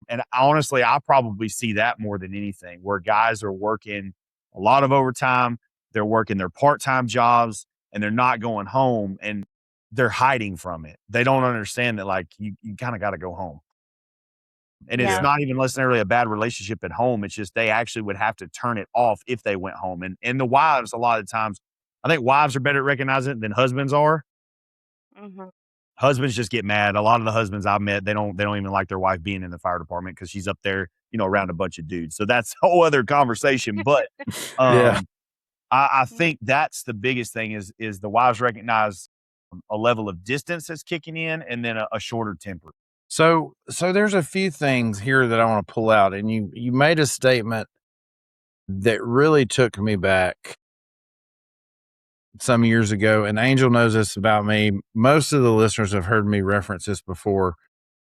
And honestly, I probably see that more than anything, where guys are working a lot of overtime. They're working their part-time jobs and they're not going home and they're hiding from it. They don't understand that like you kind of got to go home. And it's Yeah. not even necessarily a bad relationship at home. It's just they actually would have to turn it off if they went home. And the wives, a lot of times, I think wives are better at recognizing it than husbands are. Hmm. Husbands just get mad. A lot of the husbands I've met, they don't even like their wife being in the fire department because she's up there, around a bunch of dudes. So that's a whole other conversation. But Yeah. I think that's the biggest thing is the wives recognize a level of distance that's kicking in and then a shorter temper. So there's a few things here that I want to pull out, and you made a statement that really took me back some years ago, and Angel knows this about me. Most of the listeners have heard me reference this before,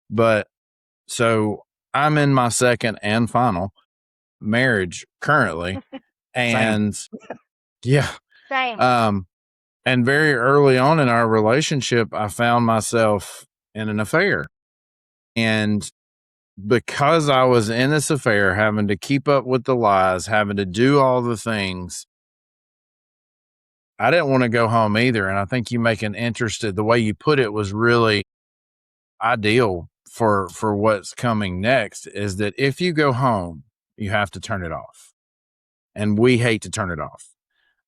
but so I'm in my second and final marriage currently, and yeah, Same. and very early on in our relationship, I found myself in an affair, and because I was in this affair, having to keep up with the lies, having to do all the things, I didn't want to go home either. And I think you make the way you put it was really ideal for what's coming next, is that if you go home, you have to turn it off. And we hate to turn it off.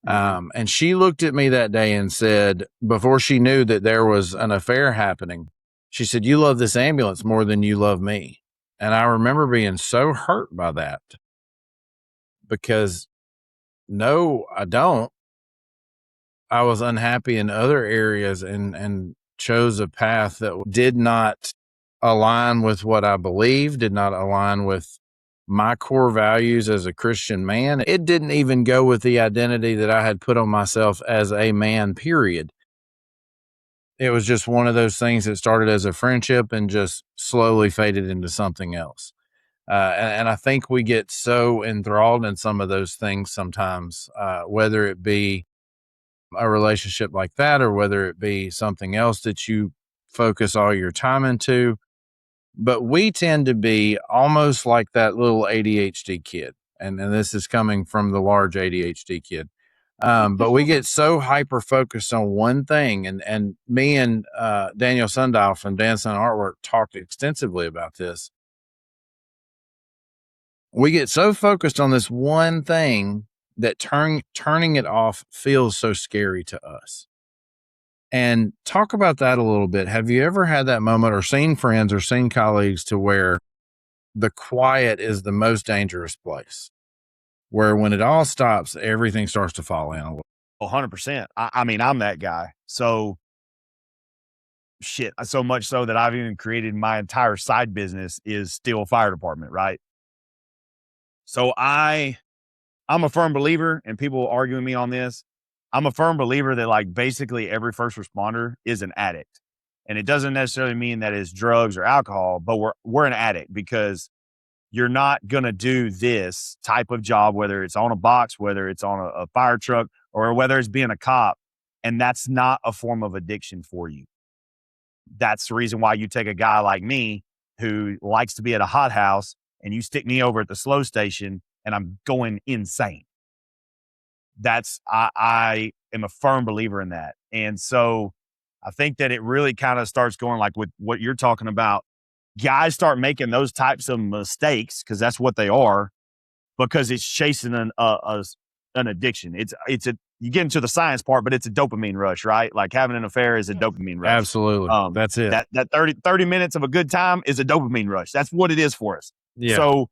And she looked at me that day and said, before she knew that there was an affair happening, she said, "You love this ambulance more than you love me." And I remember being so hurt by that, because no, I don't. I was unhappy in other areas and chose a path that did not align with what I believed, did not align with my core values as a Christian man. It didn't even go with the identity that I had put on myself as a man, period. It was just one of those things that started as a friendship and just slowly faded into something else. And I think we get so enthralled in some of those things sometimes, whether it be a relationship like that, or whether it be something else that you focus all your time into. But we tend to be almost like that little ADHD kid. And this is coming from the large ADHD kid. But we get so hyper focused on one thing. And me and Daniel Sundial from Dancing Artwork talked extensively about this. We get so focused on this one thing that turning it off feels so scary to us. And talk about that a little bit. Have you ever had that moment or seen friends or seen colleagues to where the quiet is the most dangerous place, where when it all stops, everything starts to fall in a little? 100%. I mean, I'm that guy. So so much so that I've even created my entire side business is still fire department, right? So I'm a firm believer, and people argue with me on this. I'm a firm believer that like basically every first responder is an addict. And it doesn't necessarily mean that it's drugs or alcohol, but we're an addict, because you're not going to do this type of job, whether it's on a box, whether it's on a fire truck, or whether it's being a cop. And that's not a form of addiction for you. That's the reason why you take a guy like me who likes to be at a hot house and you stick me over at the slow station and I'm going insane. I am a firm believer in that. And so I think that it really kind of starts going like with what you're talking about. Guys start making those types of mistakes, because that's what they are, because it's chasing an addiction. You get into the science part, but it's a dopamine rush, right? Like having an affair is a dopamine rush. Absolutely. That's it. That 30 minutes of a good time is a dopamine rush. That's what it is for us. Yeah. So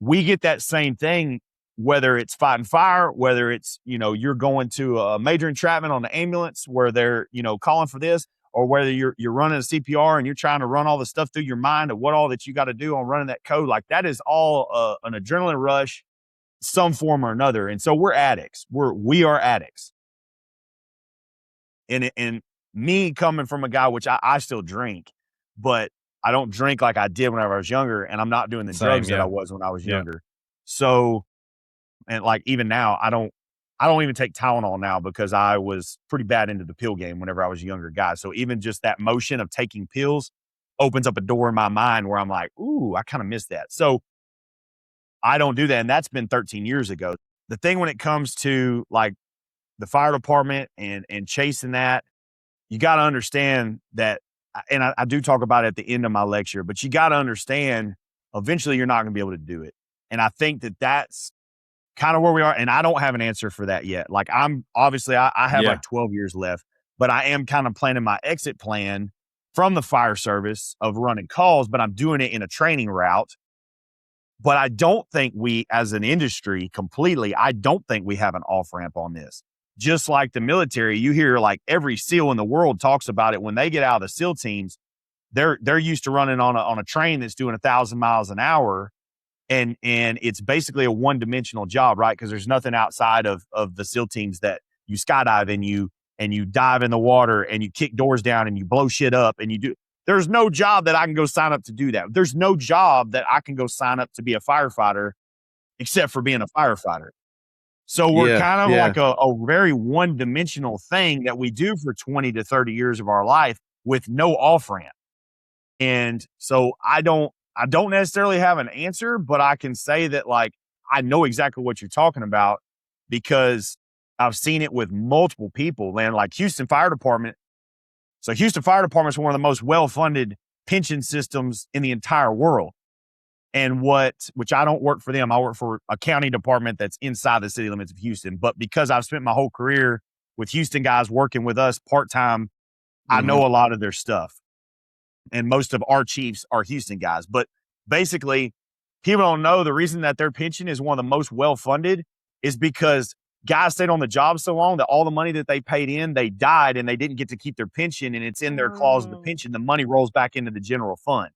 we get that same thing, whether it's fighting fire, whether it's, you're going to a major entrapment on the ambulance where they're, calling for this, or whether you're running a CPR and you're trying to run all the stuff through your mind of what all that you got to do on running that code. Like that is all an adrenaline rush, some form or another. And so we're addicts. We are addicts. And me coming from a guy, which I still drink, but I don't drink like I did when I was younger, and I'm not doing the drugs that I was when I was younger. So, and like even now, I don't even take Tylenol now, because I was pretty bad into the pill game whenever I was a younger guy. So even just that motion of taking pills opens up a door in my mind where I'm like, ooh, I kind of miss that. So I don't do that. And that's been 13 years ago. The thing when it comes to like the fire department and chasing that, you got to understand that, and I do talk about it at the end of my lecture, but you got to understand eventually you're not going to be able to do it. And I think that that's kind of where we are. And I don't have an answer for that yet. Like I have like 12 years left, but I am kind of planning my exit plan from the fire service of running calls, but I'm doing it in a training route. But I don't think we, as an industry completely, I don't think we have an off-ramp on this. Just like the military, you hear like every SEAL in the world talks about it. When they get out of the SEAL teams, they're used to running on a train that's doing 1,000 miles an hour. And it's basically a one-dimensional job, right? Because there's nothing outside of the SEAL teams that you skydive and you dive in the water and you kick doors down and you blow shit up and you do. There's no job that I can go sign up to do that. There's no job that I can go sign up to be a firefighter except for being a firefighter. So we're kind of like a very one-dimensional thing that we do for 20 to 30 years of our life with no off-ramp. And so I don't necessarily have an answer, but I can say that like, I know exactly what you're talking about, because I've seen it with multiple people, man, like Houston Fire Department. So Houston Fire Department is one of the most well-funded pension systems in the entire world. And which I don't work for them. I work for a county department that's inside the city limits of Houston. But because I've spent my whole career with Houston guys working with us part-time, I know a lot of their stuff. And most of our chiefs are Houston guys. But basically, people don't know the reason that their pension is one of the most well-funded is because guys stayed on the job so long that all the money that they paid in, they died and they didn't get to keep their pension, and it's in their clause of the pension. The money rolls back into the general fund.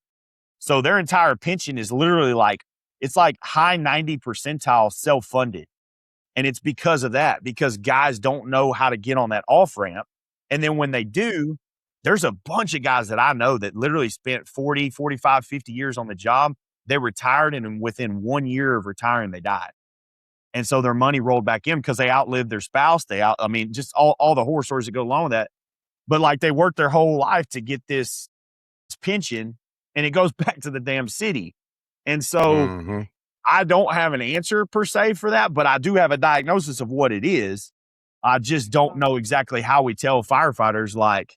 So their entire pension is literally it's like high 90 percentile self-funded. And it's because of that, because guys don't know how to get on that off-ramp. And then when they do, there's a bunch of guys that I know that literally spent 40, 45, 50 years on the job. They retired, and within 1 year of retiring, they died. And so their money rolled back in because they outlived their spouse. I mean, just all the horror stories that go along with that. But like they worked their whole life to get this pension, and it goes back to the damn city. And so Mm-hmm. I don't have an answer per se for that, but I do have a diagnosis of what it is. I just don't know exactly how we tell firefighters, like,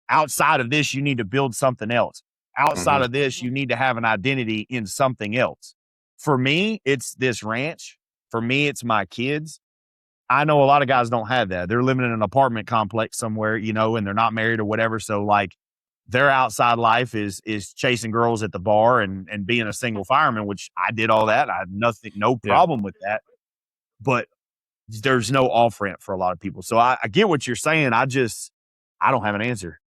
outside of this, you need to build something else. Outside Mm-hmm. of this, you need to have an identity in something else. For me, it's this ranch. For me, it's my kids. I know a lot of guys don't have that. They're living in an apartment complex somewhere, you know, and they're not married or whatever. So like their outside life is chasing girls at the bar and being a single fireman, which I did all that. I had no problem with that. But there's no off ramp for a lot of people. So I get what you're saying. I don't have an answer.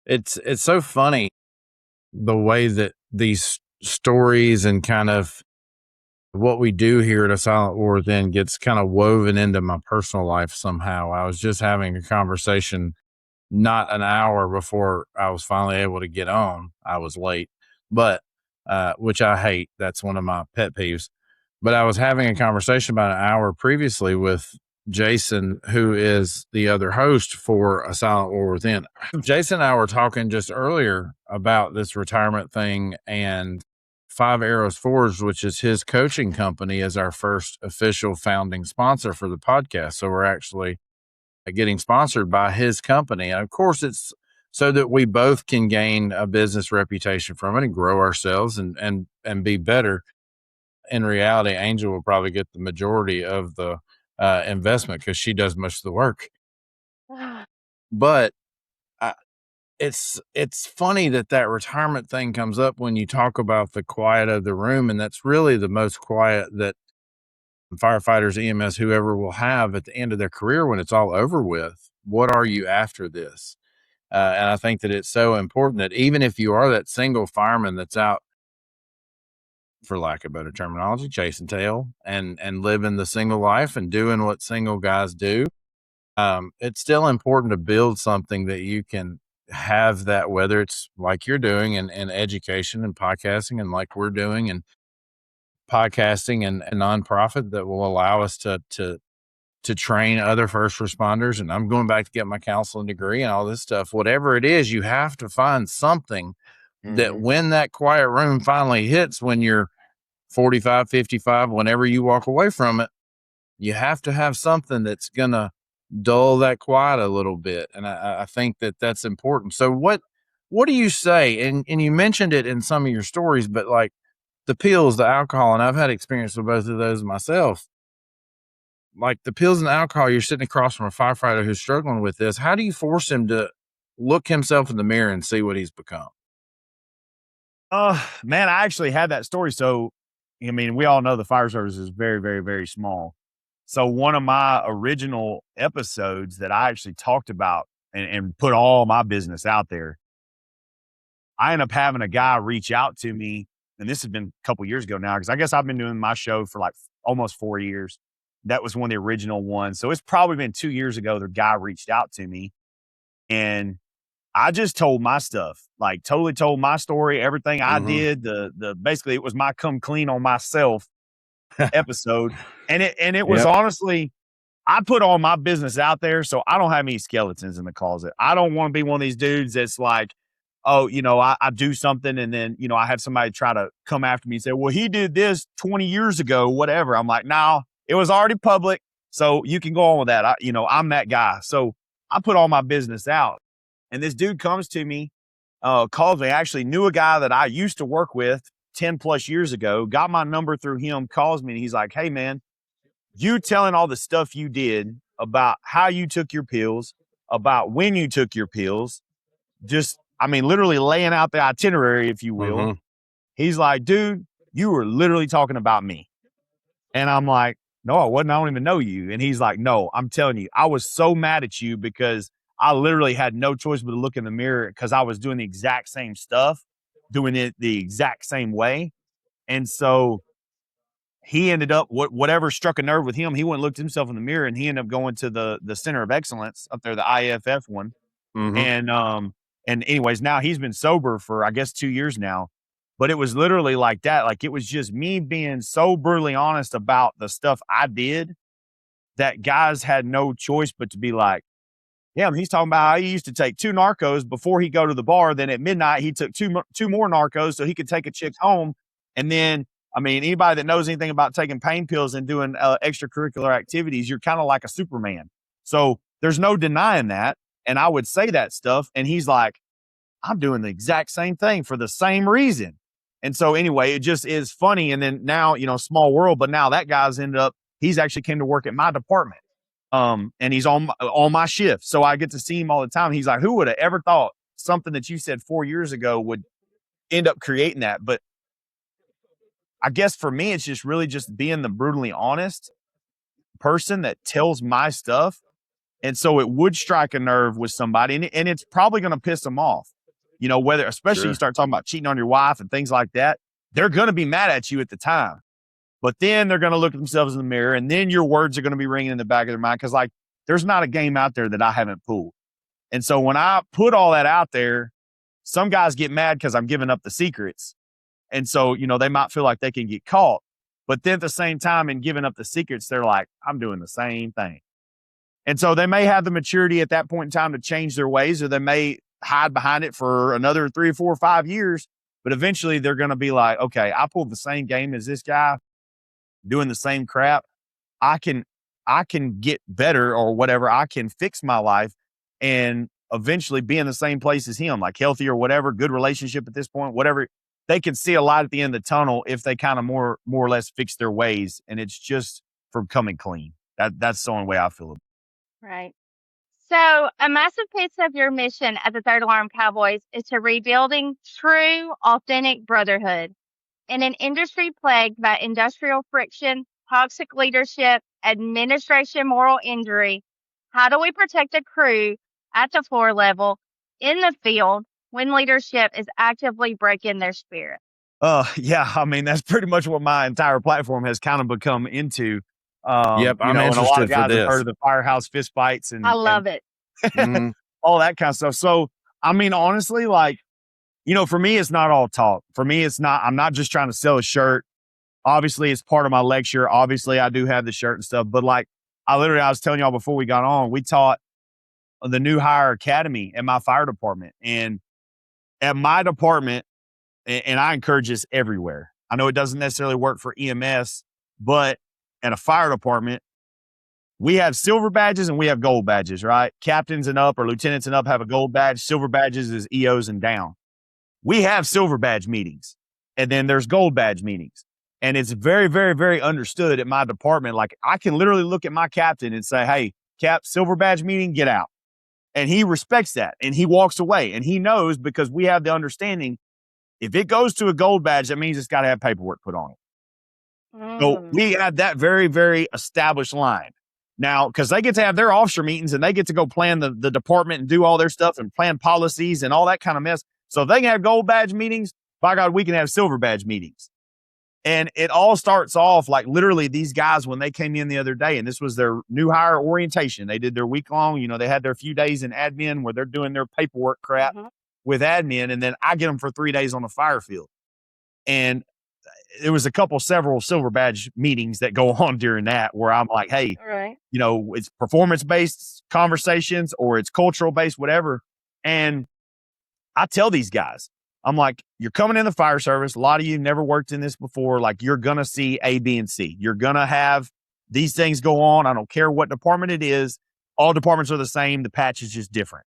It's so funny the way that these stories and kind of what we do here at A Silent War then gets kind of woven into my personal life somehow. I was just having a conversation not an hour before I was finally able to get on. I was late, but which I hate. That's one of my pet peeves. But I was having a conversation about an hour previously with Jason, who is the other host for A Silent War Within. Jason and I were talking just earlier about this retirement thing, and Five Arrows Forged, which is his coaching company, is our first official founding sponsor for the podcast. So we're actually getting sponsored by his company. And of course, it's so that we both can gain a business reputation from it and grow ourselves and be better. In reality, Angel will probably get the majority of the investment because she does most of the work. But it's funny that retirement thing comes up when you talk about the quiet of the room, and that's really the most quiet that firefighters, EMS, whoever will have at the end of their career when it's all over with. What are you after this? And I think that it's so important that even if you are that single fireman that's out, for lack of better terminology, chasing tail and living the single life and doing what single guys do, it's still important to build something that you can have, that whether it's like you're doing in education and podcasting and like we're doing and podcasting and a nonprofit that will allow us to train other first responders. And I'm going back to get my counseling degree and all this stuff. Whatever it is, you have to find something that when that quiet room finally hits, when you're 45, 55, whenever you walk away from it, you have to have something that's going to dull that quiet a little bit. And I think that that's important. So what do you say? And you mentioned it in some of your stories, but like the pills, the alcohol, and I've had experience with both of those myself. Like the pills and the alcohol, you're sitting across from a firefighter who's struggling with this. How do you force him to look himself in the mirror and see what he's become? Man, I actually had that story. So, I mean, we all know the fire service is very, very, very small. So one of my original episodes that I actually talked about and put all my business out there, I ended up having a guy reach out to me, and this has been a couple years ago now, because I guess I've been doing my show for like almost 4 years. That was one of the original ones. So it's probably been 2 years ago the guy reached out to me, and I just told my stuff, like totally told my story, everything I did. The basically it was my come clean on myself episode. And it was honestly, I put all my business out there, so I don't have any skeletons in the closet. I don't want to be one of these dudes that's like, oh, you know, I do something and then, you know, I have somebody try to come after me and say, well, he did this 20 years ago, whatever. I'm like, no, it was already public. So you can go on with that. I'm that guy. So I put all my business out. And this dude comes to me, calls me. I actually knew a guy that I used to work with 10 plus years ago, got my number through him, calls me, and he's like, hey, man, you telling all the stuff you did about how you took your pills, about when you took your pills, just, I mean, literally laying out the itinerary, if you will. He's like, dude, you were literally talking about me. And I'm like, no, I wasn't. I don't even know you. And he's like, no, I'm telling you, I was so mad at you because I literally had no choice but to look in the mirror because I was doing the exact same stuff, doing it the exact same way. And so he ended up, whatever struck a nerve with him, he went and looked himself in the mirror, and he ended up going to the Center of Excellence up there, the IFF one. And anyways, now he's been sober for, I guess, 2 years now. But it was literally like that. Like, it was just me being so brutally honest about the stuff I did that guys had no choice but to be like, yeah, he's talking about how he used to take 2 narcos before he go to the bar. Then at midnight, he took two more narcos so he could take a chick home. And then, I mean, anybody that knows anything about taking pain pills and doing extracurricular activities, you're kind of like a Superman. So there's no denying that. And I would say that stuff. And he's like, I'm doing the exact same thing for the same reason. And so anyway, it just is funny. And then now, small world, but now that guy's ended up, he's actually came to work at my department. And he's on my shift. So I get to see him all the time. He's like, who would have ever thought something that you said 4 years ago would end up creating that? But I guess for me, it's just really just being the brutally honest person that tells my stuff. And so it would strike a nerve with somebody, and it's probably going to piss them off, whether, especially you start talking about cheating on your wife and things like that, they're going to be mad at you at the time. But then they're going to look at themselves in the mirror, and then your words are going to be ringing in the back of their mind. Cause like, there's not a game out there that I haven't pulled. And so when I put all that out there, some guys get mad cause I'm giving up the secrets. And so, they might feel like they can get caught, but then at the same time in giving up the secrets, they're like, I'm doing the same thing. And so they may have the maturity at that point in time to change their ways, or they may hide behind it for another 3 or 4 or 5 years, but eventually they're going to be like, okay, I pulled the same game as this guy, doing the same crap. I can get better or whatever. I can fix my life and eventually be in the same place as him, like healthy or whatever, good relationship at this point, whatever. They can see a light at the end of the tunnel if they kind of more or less fix their ways. And it's just for coming clean. That's the only way I feel. Right. So a massive piece of your mission at the Third Alarm Cowboys is to rebuilding true, authentic brotherhood. In an industry plagued by industrial friction, toxic leadership, administration, moral injury, how do we protect a crew at the floor level in the field when leadership is actively breaking their spirit? Yeah, I mean, that's pretty much what my entire platform has kind of become into. Yep, I'm and a lot interested of guys for have heard this. of the firehouse fist fights and I love it. Mhm. all that kind of stuff. So, I mean, honestly, like, for me, it's not all talk. For me, I'm not just trying to sell a shirt. Obviously, it's part of my lecture. Obviously, I do have the shirt and stuff, but like, I was telling y'all before we got on, we taught the new hire academy at my fire department. And at my department, and I encourage this everywhere. I know it doesn't necessarily work for EMS, but at a fire department, we have silver badges and we have gold badges, right? Captains and up or lieutenants and up have a gold badge. Silver badges is EOs and down. We have silver badge meetings, and then there's gold badge meetings. And it's very, very, very understood at my department. Like, I can literally look at my captain and say, hey, Cap, silver badge meeting, get out. And he respects that. And he walks away. And he knows, because we have the understanding, if it goes to a gold badge, that means it's got to have paperwork put on it. So we had that very, very established line. Now, because they get to have their officer meetings and they get to go plan the department and do all their stuff and plan policies and all that kind of mess. So if they can have gold badge meetings, by God, we can have silver badge meetings. And it all starts off like literally these guys, when they came in the other day, and this was their new hire orientation, they did their week long, they had their few days in admin where they're doing their paperwork crap with admin. And then I get them for 3 days on the fire field. And there was several silver badge meetings that go on during that where I'm like, hey, Right. it's performance-based conversations or it's cultural-based, whatever. And I tell these guys, I'm like, you're coming in the fire service. A lot of you never worked in this before. Like, you're going to see A, B, and C. You're going to have these things go on. I don't care what department it is. All departments are the same. The patch is just different.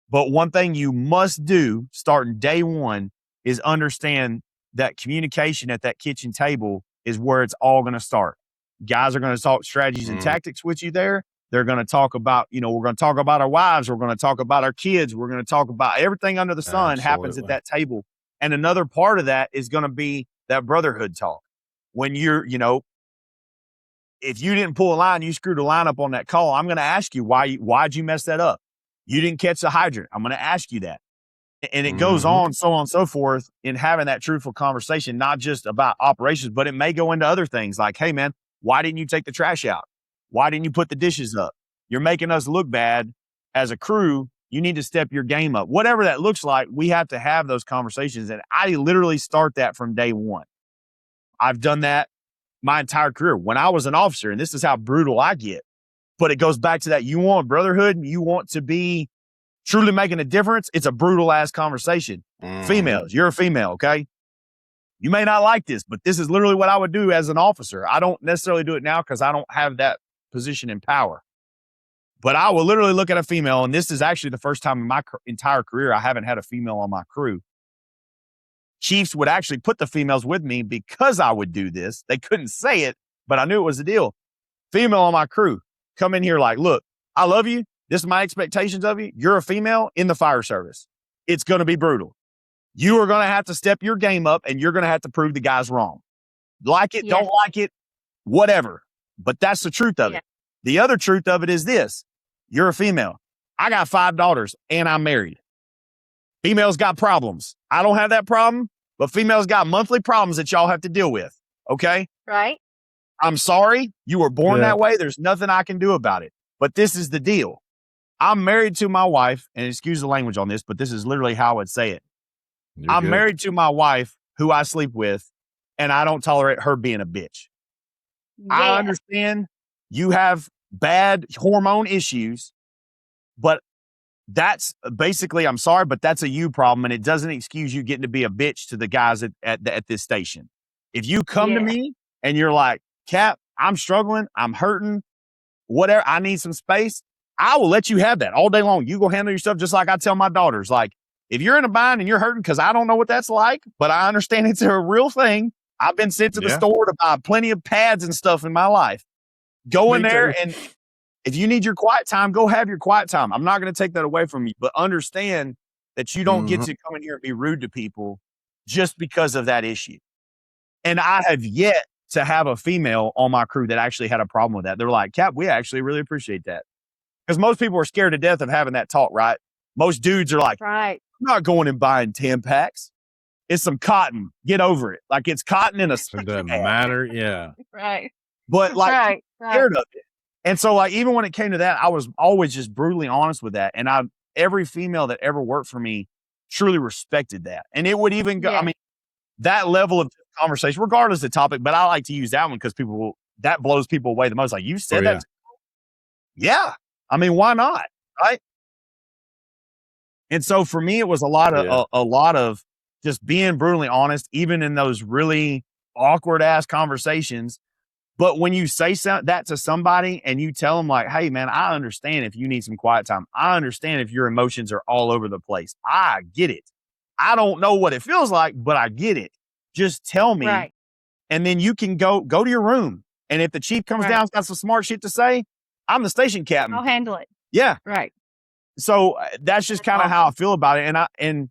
But one thing you must do starting day one is understand that communication at that kitchen table is where it's all going to start. Guys are going to talk strategies and tactics with you there. They're going to talk about, we're going to talk about our wives. We're going to talk about our kids. We're going to talk about everything under the sun happens at that table. And another part of that is going to be that brotherhood talk. When you're, if you didn't pull a line, you screwed a line up on that call, I'm going to ask you, why'd you mess that up? You didn't catch the hydrant. I'm going to ask you that. And it goes on, so on and so forth in having that truthful conversation, not just about operations, but it may go into other things like, hey, man, why didn't you take the trash out? Why didn't you put the dishes up? You're making us look bad as a crew You need to step your game up. Whatever that looks like, we have to have those conversations. And I literally start that from day one. I've done that my entire career. When I was an officer, and this is how brutal I get, but it goes back to that. You want brotherhood, you want to be truly making a difference. It's a brutal ass conversation. Females, you're a female, okay? You may not like this, but this is literally what I would do as an officer. I don't necessarily do it now because I don't have that position in power. But I will literally look at a female, and this is actually the first time in my entire career I haven't had a female on my crew. Chiefs would actually put the females with me because I would do this. They couldn't say it, but I knew it was the deal. Female on my crew, come in here like, look, I love you. This is my expectations of you. You're a female in the fire service. It's going to be brutal. You are going to have to step your game up, and you're going to have to prove the guys wrong. Like it, don't like it, whatever. But that's the truth of it. The other truth of it is this. You're a female. I got 5 daughters, and I'm married. Females got problems. I don't have that problem, but females got monthly problems that y'all have to deal with. Okay? Right. I'm sorry. You were born that way. There's nothing I can do about it. But this is the deal. I'm married to my wife, and excuse the language on this, but this is literally how I would say it. I'm married to my wife who I sleep with, and I don't tolerate her being a bitch. I understand you have bad hormone issues, but that's basically, I'm sorry, but that's a you problem, and it doesn't excuse you getting to be a bitch to the guys at this station. If you come to me and you're like, Cap, I'm struggling, I'm hurting, whatever, I need some space, I will let you have that all day long. You go handle your stuff just like I tell my daughters. Like, if you're in a bind and you're hurting, because I don't know what that's like, but I understand it's a real thing. I've been sent to the store to buy plenty of pads and stuff in my life. Go in there, and if you need your quiet time, go have your quiet time. I'm not going to take that away from you, but understand that you don't get to come in here and be rude to people just because of that issue. And I have yet to have a female on my crew that actually had a problem with that. They're like, Cap, we actually really appreciate that. Because most people are scared to death of having that talk, right? Most dudes are like, I'm not going and buying 10 packs. It's some cotton. Get over it. Like, it's cotton in a It doesn't matter. Yeah. Right. But like, scared of it. And so, like, even when it came to that, I was always just brutally honest with that. And every female that ever worked for me truly respected that. And it would even go, I mean, that level of conversation, regardless of the topic, but I like to use that one because that blows people away the most. Like, you said that. Yeah. I mean, why not? Right. And so for me, it was a lot of just being brutally honest, even in those really awkward ass conversations. But when you say that to somebody and you tell them like, hey man, I understand if you need some quiet time. I understand if your emotions are all over the place. I get it. I don't know what it feels like, but I get it. Just tell me. Right. And then you can go to your room. And if the chief comes down, got some smart shit to say, I'm the station captain. I'll handle it. Yeah. Right. So that's just kind of how I feel about it. And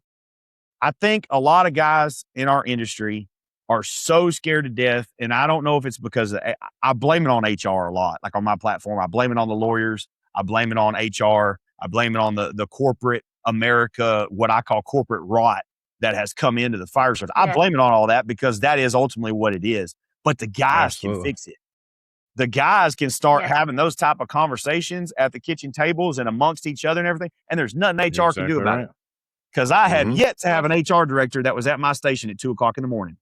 I think a lot of guys in our industry are so scared to death. And I don't know if it's because I blame it on HR a lot. Like on my platform, I blame it on the lawyers. I blame it on HR. I blame it on the corporate America, what I call corporate rot that has come into the fire service. I blame it on all that because that is ultimately what it is. But the guys can fix it. The guys can start having those type of conversations at the kitchen tables and amongst each other and everything. And there's nothing HR can do about it. Because I have yet to have an HR director that was at my station at 2:00 in the morning.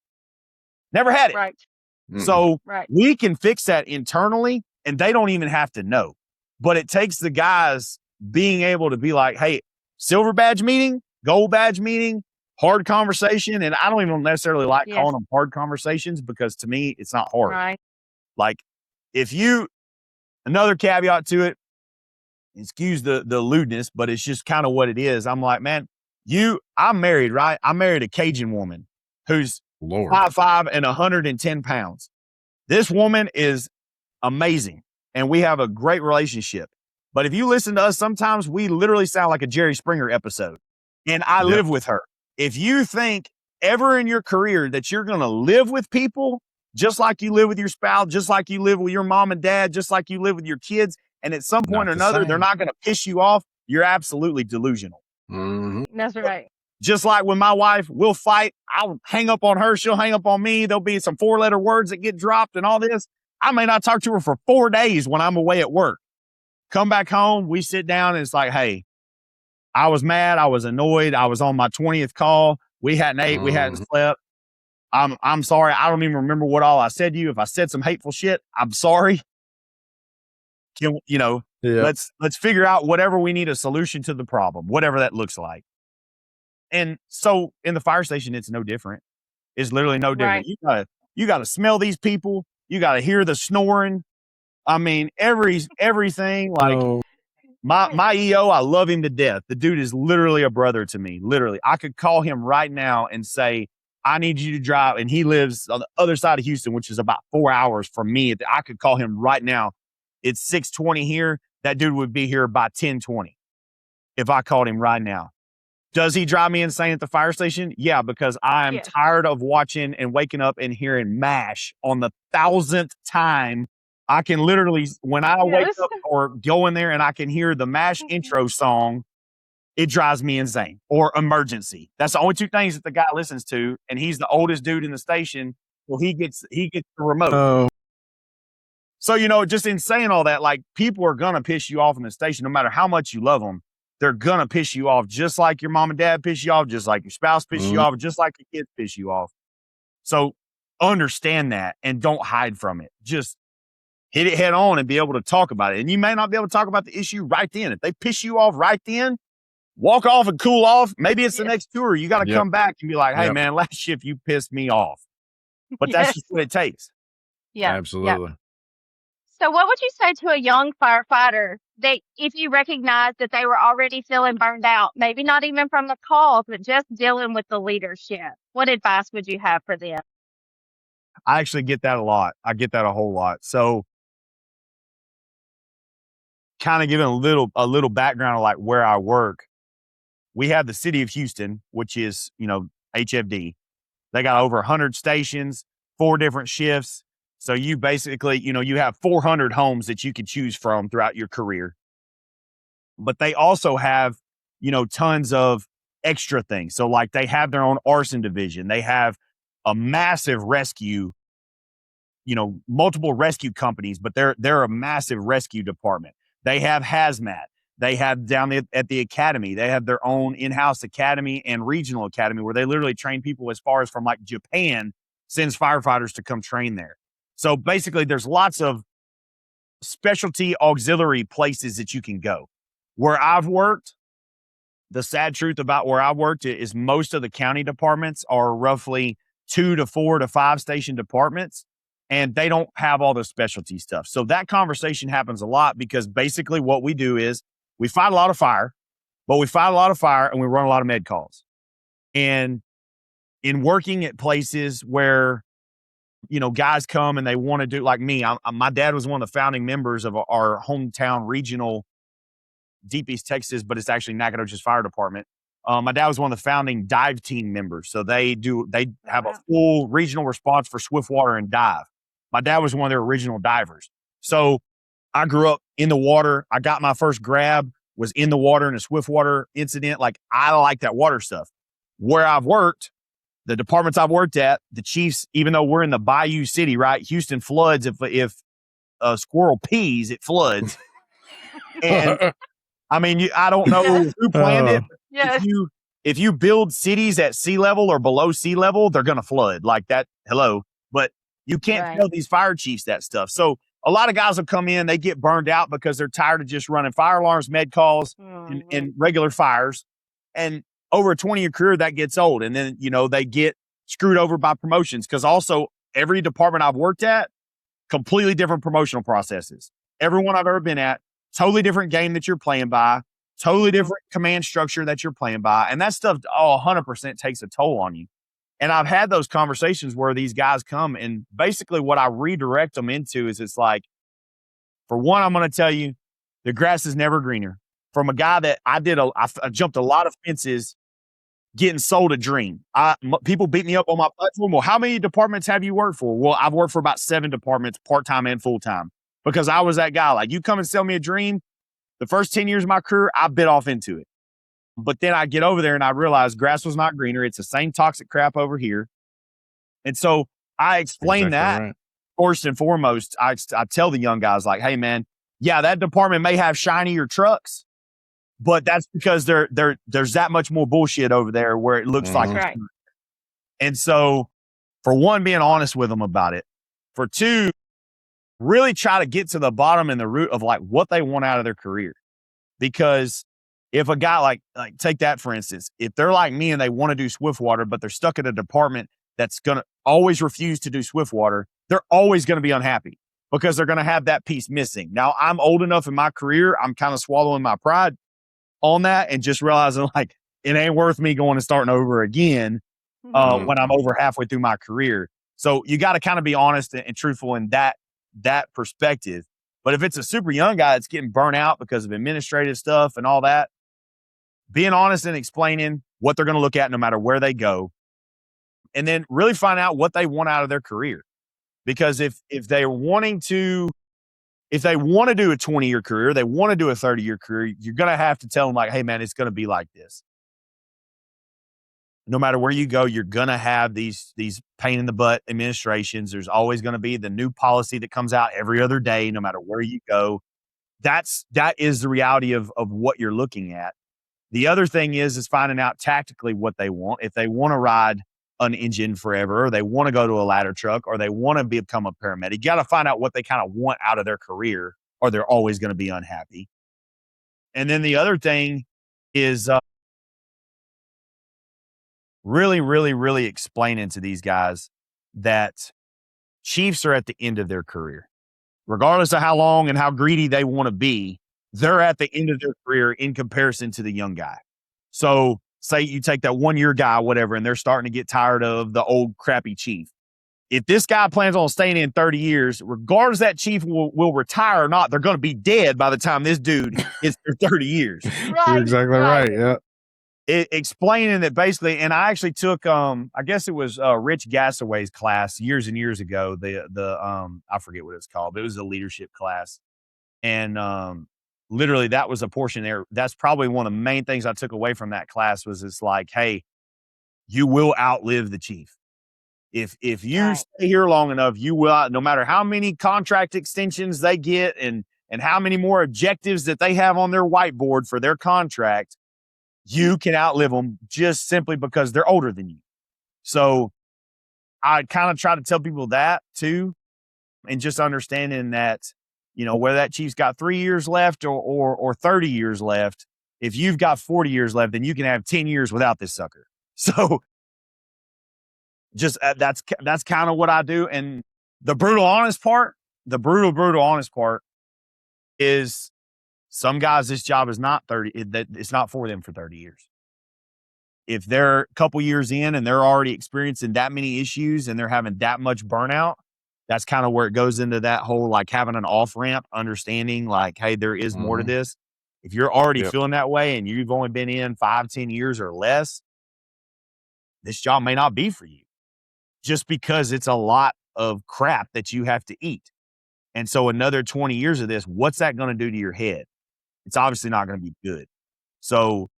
Never had it. Right. So we can fix that internally and they don't even have to know. But it takes the guys being able to be like, hey, silver badge meeting, gold badge meeting, hard conversation. And I don't even necessarily like calling them hard conversations because to me, it's not hard. Right. Like another caveat to it, excuse the lewdness, but it's just kind of what it is. I'm like, man, I'm married, right? I married a Cajun woman who's 5'5" and 110 pounds. This woman is amazing and we have a great relationship. But if you listen to us, sometimes we literally sound like a Jerry Springer episode. And I live with her. If you think ever in your career that you're going to live with people just like you live with your spouse, just like you live with your mom and dad, just like you live with your kids, and at some point or another, they're not going to piss you off, you're absolutely delusional. That's right. Just like when my wife will fight, I'll hang up on her, she'll hang up on me. There'll be some 4-letter words that get dropped and all this. I may not talk to her for 4 days when I'm away at work. Come back home, we sit down and it's like, hey, I was mad. I was annoyed. I was on my 20th call. We hadn't ate. We hadn't slept. I'm sorry. I don't even remember what all I said to you. If I said some hateful shit, I'm sorry. Let's figure out whatever we need a solution to the problem, whatever that looks like. And so in the fire station, it's no different. It's literally no different. Right. You gotta smell these people. You gotta hear the snoring. I mean, everything. Like my EO, I love him to death. The dude is literally a brother to me. Literally, I could call him right now and say, I need you to drive. And he lives on the other side of Houston, which is about 4 hours from me. I could call him right now. It's 6:20 here. That dude would be here by 10:20 if I called him right now. Does he drive me insane at the fire station? Yeah, because I'm tired of watching and waking up and hearing MASH on the 1,000th time. I can literally, when I wake up or go in there and I can hear the MASH intro song, it drives me insane. Or Emergency. That's the only two things that the guy listens to, and he's the oldest dude in the station. Well, he gets the remote. So, just in saying all that, like, people are going to piss you off in the station, no matter how much you love them. They're going to piss you off, just like your mom and dad piss you off, just like your spouse piss you off, just like your kids piss you off. So understand that and don't hide from it. Just hit it head on and be able to talk about it. And you may not be able to talk about the issue right then. If they piss you off right then, walk off and cool off. Maybe it's the next tour. You got to come back and be like, hey, man, last shift you pissed me off. But that's just what it takes. Yeah. Absolutely. Yeah. So what would you say to a young firefighter that if you recognize that they were already feeling burned out, maybe not even from the calls, but just dealing with the leadership? What advice would you have for them? I actually get that a lot. I get that a whole lot. So kind of giving a little background of like where I work. We have the city of Houston, which is, HFD. They got over 100 stations, 4 different shifts. So you basically, you have 400 homes that you could choose from throughout your career. But they also have, tons of extra things. So like they have their own arson division. They have a massive rescue, multiple rescue companies, but they're a massive rescue department. They have hazmat. They have down at the academy, they have their own in-house academy and regional academy where they literally train people as far as from like Japan, sends firefighters to come train there. So basically there's lots of specialty auxiliary places that you can go. Where I've worked, the sad truth about where I've worked is most of the county departments are roughly 2 to 4 to 5 station departments, and they don't have all the specialty stuff. So that conversation happens a lot because basically what we do is we fight a lot of fire, and we run a lot of med calls. And in working at places where, guys come and they want to do like me. My dad was one of the founding members of our hometown regional Deep East Texas, but it's actually Nacogdoches Fire Department. My dad was one of the founding dive team members. So they have a full regional response for swift water and dive. My dad was one of their original divers. So I grew up in the water. I got my first grab, was in the water in a swift water incident. Like, I like that water stuff. Where I've worked, the departments I've worked at, the chiefs, even though we're in the Bayou City, right? Houston floods. If a squirrel pees, it floods. And I mean, I don't know who planned it. Yes. If you build cities at sea level or below sea level, they're going to flood like that. Hello. But you can't tell these fire chiefs that stuff. So a lot of guys will come in, they get burned out because they're tired of just running fire alarms, med calls, and regular fires. And over a 20-year career, that gets old. And then, they get screwed over by promotions because also every department I've worked at, completely different promotional processes. Everyone I've ever been at, totally different game that you're playing by, totally different command structure that you're playing by. And that stuff, 100% takes a toll on you. And I've had those conversations where these guys come and basically what I redirect them into is it's like, for one, I'm going to tell you the grass is never greener. From a guy that I jumped a lot of fences getting sold a dream. People beat me up on my platform. Well, how many departments have you worked for? Well, I've worked for about 7 departments, part-time and full-time, because I was that guy. Like, you come and sell me a dream. The first 10 years of my career, I bit off into it. But then I get over there and I realize grass was not greener. It's the same toxic crap over here. And so I explain that right. First and foremost. I tell the young guys like, hey man, yeah, that department may have shinier trucks, but that's because there's that much more bullshit over there where it looks like. That's right. And so, for one, being honest with them about it. For two, really try to get to the bottom and the root of like what they want out of their career. Because if a guy like take that for instance, if they're like me and they want to do Swiftwater, but they're stuck in a department that's going to always refuse to do Swiftwater, they're always going to be unhappy because they're going to have that piece missing. Now, I'm old enough in my career, I'm kind of swallowing my pride on that and just realizing like it ain't worth me going and starting over again when I'm over halfway through my career. So you got to kind of be honest and truthful in that perspective. But if it's a super young guy that's getting burnt out because of administrative stuff and all that, being honest and explaining what they're going to look at no matter where they go, and then really find out what they want out of their career. Because if they want to do a 20-year career, they want to do a 30-year career, you're going to have to tell them like, hey man, it's going to be like this. No matter where you go, you're going to have these pain in the butt administrations. There's always going to be the new policy that comes out every other day, no matter where you go. That is the reality of what you're looking at. The other thing is finding out tactically what they want. If they want to ride an engine forever, or they want to go to a ladder truck, or they want to become a paramedic, you got to find out what they kind of want out of their career, or they're always going to be unhappy. And then the other thing is really, really, really explaining to these guys that chiefs are at the end of their career. Regardless of how long and how greedy they want to be, they're at the end of their career in comparison to the young guy. So say you take that 1-year guy, whatever, and they're starting to get tired of the old crappy chief. If this guy plans on staying in 30 years, regardless that chief will retire or not, they're going to be dead by the time this dude is 30 years. Right. You're exactly right. Yeah. Explaining that basically, and I actually took, I guess it was Rich Gassaway's class years and years ago. I forget what it's called, but it was a leadership class. And literally that was a portion there. That's probably one of the main things I took away from that class was it's like, hey, you will outlive the chief. If you stay here long enough, you will, no matter how many contract extensions they get and how many more objectives that they have on their whiteboard for their contract, you can outlive them just simply because they're older than you. So I kind of try to tell people that too, and just understanding that, whether that chief's got 3 years left or 30 years left, if you've got 40 years left, then you can have 10 years without this sucker. So just that's kind of what I do. And the brutal honest part is some guys, this job is not 30. It's not for them for 30 years. If they're a couple years in and they're already experiencing that many issues and they're having that much burnout, that's kind of where it goes into that whole, like having an off ramp, understanding like, hey, there is more to this. If you're already feeling that way and you've only been in 5-10 years or less, this job may not be for you just because it's a lot of crap that you have to eat. And so another 20 years of this, what's that going to do to your head? It's obviously not going to be good. So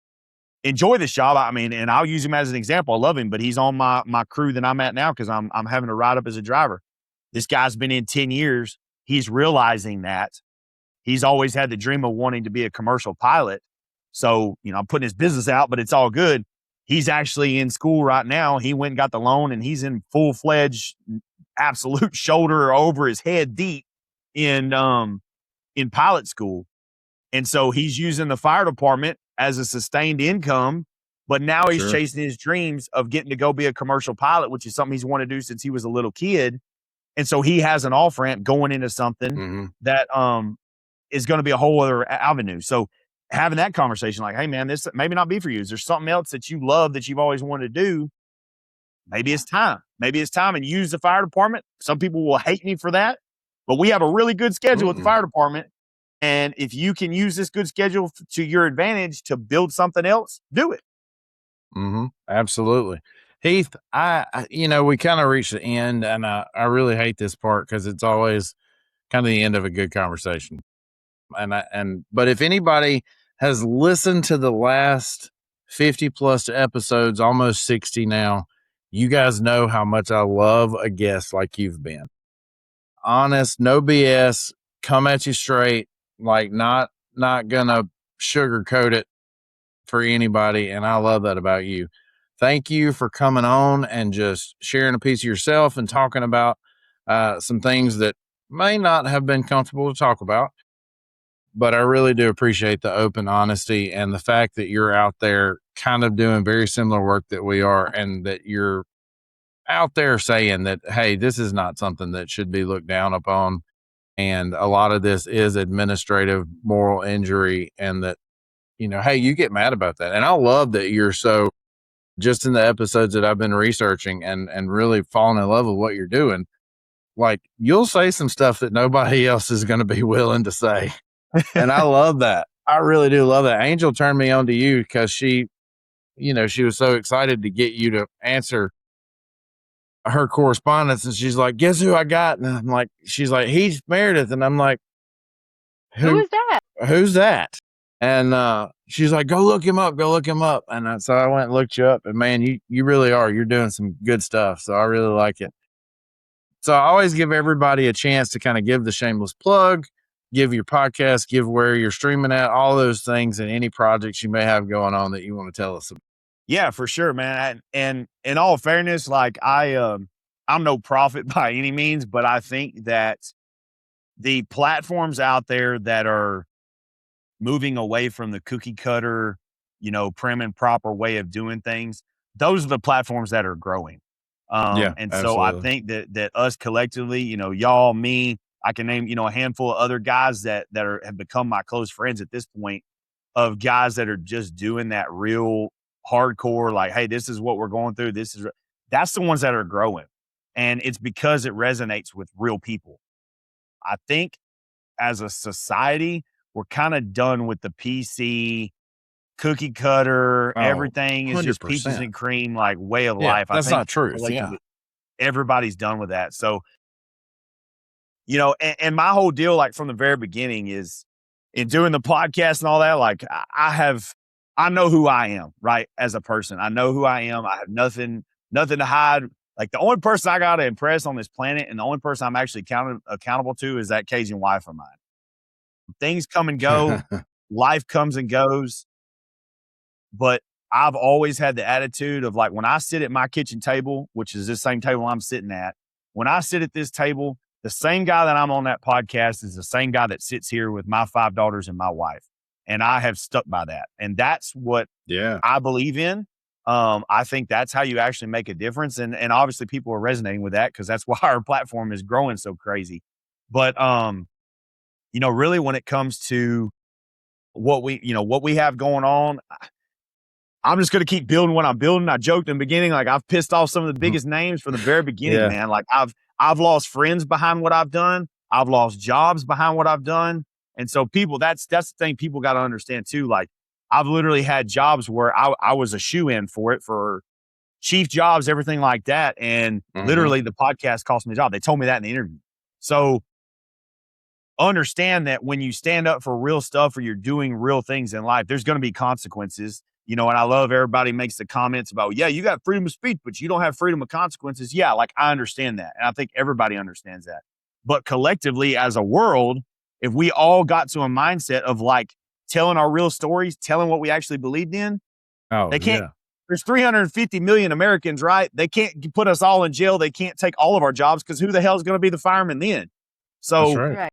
enjoy this job. I mean, and I'll use him as an example. I love him, but he's on my crew that I'm at now because I'm having to ride up as a driver. This guy's been in 10 years. He's realizing that. He's always had the dream of wanting to be a commercial pilot. So, I'm putting his business out, but it's all good. He's actually in school right now. He went and got the loan and he's in full-fledged, absolute shoulder over his head deep in pilot school. And so he's using the fire department as a sustained income, but now he's chasing his dreams of getting to go be a commercial pilot, which is something he's wanted to do since he was a little kid. And so he has an off ramp going into something that is going to be a whole other avenue. So having that conversation like, hey man, this maybe not be for you. Is there something else that you love that you've always wanted to do? Maybe it's time. And use the fire department. Some people will hate me for that, but we have a really good schedule with the fire department. And if you can use this good schedule to your advantage to build something else, do it. Absolutely. Heath, we kind of reached the end, and I really hate this part because it's always kind of the end of a good conversation. But if anybody has listened to the last 50 plus episodes, almost 60 now, you guys know how much I love a guest like you've been. Honest, no BS, come at you straight, like not gonna sugarcoat it for anybody. And I love that about you. Thank you for coming on and just sharing a piece of yourself and talking about some things that may not have been comfortable to talk about. But I really do appreciate the open honesty and the fact that you're out there kind of doing very similar work that we are, and that you're out there saying that, hey, this is not something that should be looked down upon. And a lot of this is administrative moral injury, and that, hey, you get mad about that. And I love that you're so, just in the episodes that I've been researching and really falling in love with what you're doing, like, you'll say some stuff that nobody else is going to be willing to say. And I love that. I really do love that. Angel turned me on to you because she was so excited to get you to answer her correspondence. And she's like, guess who I got? And I'm like, she's like, Heath Meredith. And I'm like, Who is that? Who's that? And she's like, go look him up. And so I went and looked you up. And man, you really are. You're doing some good stuff. So I really like it. So I always give everybody a chance to kind of give the shameless plug, give your podcast, give where you're streaming at, all those things, and any projects you may have going on that you want to tell us about. Yeah, for sure, man. And in all fairness, like I'm no prophet by any means, but I think that the platforms out there that are moving away from the cookie cutter, prim and proper way of doing things, those are the platforms that are growing. And absolutely. So I think that us collectively, y'all, me, I can name, a handful of other guys that have become my close friends at this point, of guys that are just doing that real hardcore, like, hey, this is what we're going through. That's the ones that are growing. And it's because it resonates with real people. I think as a society, we're kind of done with the PC cookie cutter. Everything is just 100%. peaches and cream, like way of life. That's I think not true. Yeah. Everybody's done with that. So, and my whole deal, like from the very beginning, is in doing the podcast and all that, like I know who I am, right? As a person, I know who I am. I have nothing to hide. Like, the only person I got to impress on this planet, and the only person I'm actually accountable to, is that Cajun wife of mine. Things come and go. Life comes and goes. But I've always had the attitude of, like, when I sit at my kitchen table, which is this same table I'm sitting at, when I sit at this table, the same guy that I'm on that podcast is the same guy that sits here with my 5 daughters and my wife. And I have stuck by that. And that's what I believe in. I think that's how you actually make a difference. And obviously people are resonating with that, because that's why our platform is growing so crazy. But, really, when it comes to what we have going on, I'm just going to keep building what I'm building. I joked in the beginning, like, I've pissed off some of the biggest names from the very beginning, man. Like, I've lost friends behind what I've done. I've lost jobs behind what I've done. And so people, that's the thing people got to understand too. Like, I've literally had jobs where I was a shoe-in for chief jobs, everything like that. And literally the podcast cost me a job. They told me that in the interview. So understand that when you stand up for real stuff, or you're doing real things in life, there's going to be consequences. And I love everybody makes the comments about, yeah, you got freedom of speech, but you don't have freedom of consequences. Yeah, like, I understand that. And I think everybody understands that. But collectively, as a world, if we all got to a mindset of, like, telling our real stories, telling what we actually believed in, they can't. There's 350 million Americans, right? They can't put us all in jail. They can't take all of our jobs, because who the hell is going to be the fireman then? So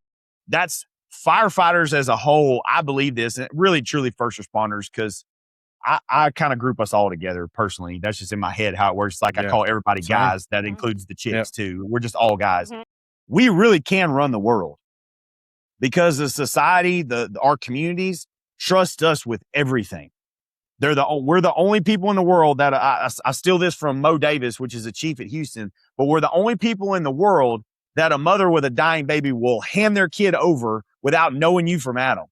that's firefighters as a whole. I believe this, and really, truly first responders, because I kind of group us all together personally. That's just in my head how it works. Like, I call everybody guys. That includes the chicks too. We're just all guys. We really can run the world, because the society, our communities trust us with everything. We're the only people in the world that I steal this from Mo Davis, which is a chief at Houston, but we're the only people in the world that a mother with a dying baby will hand their kid over without knowing you from Adam.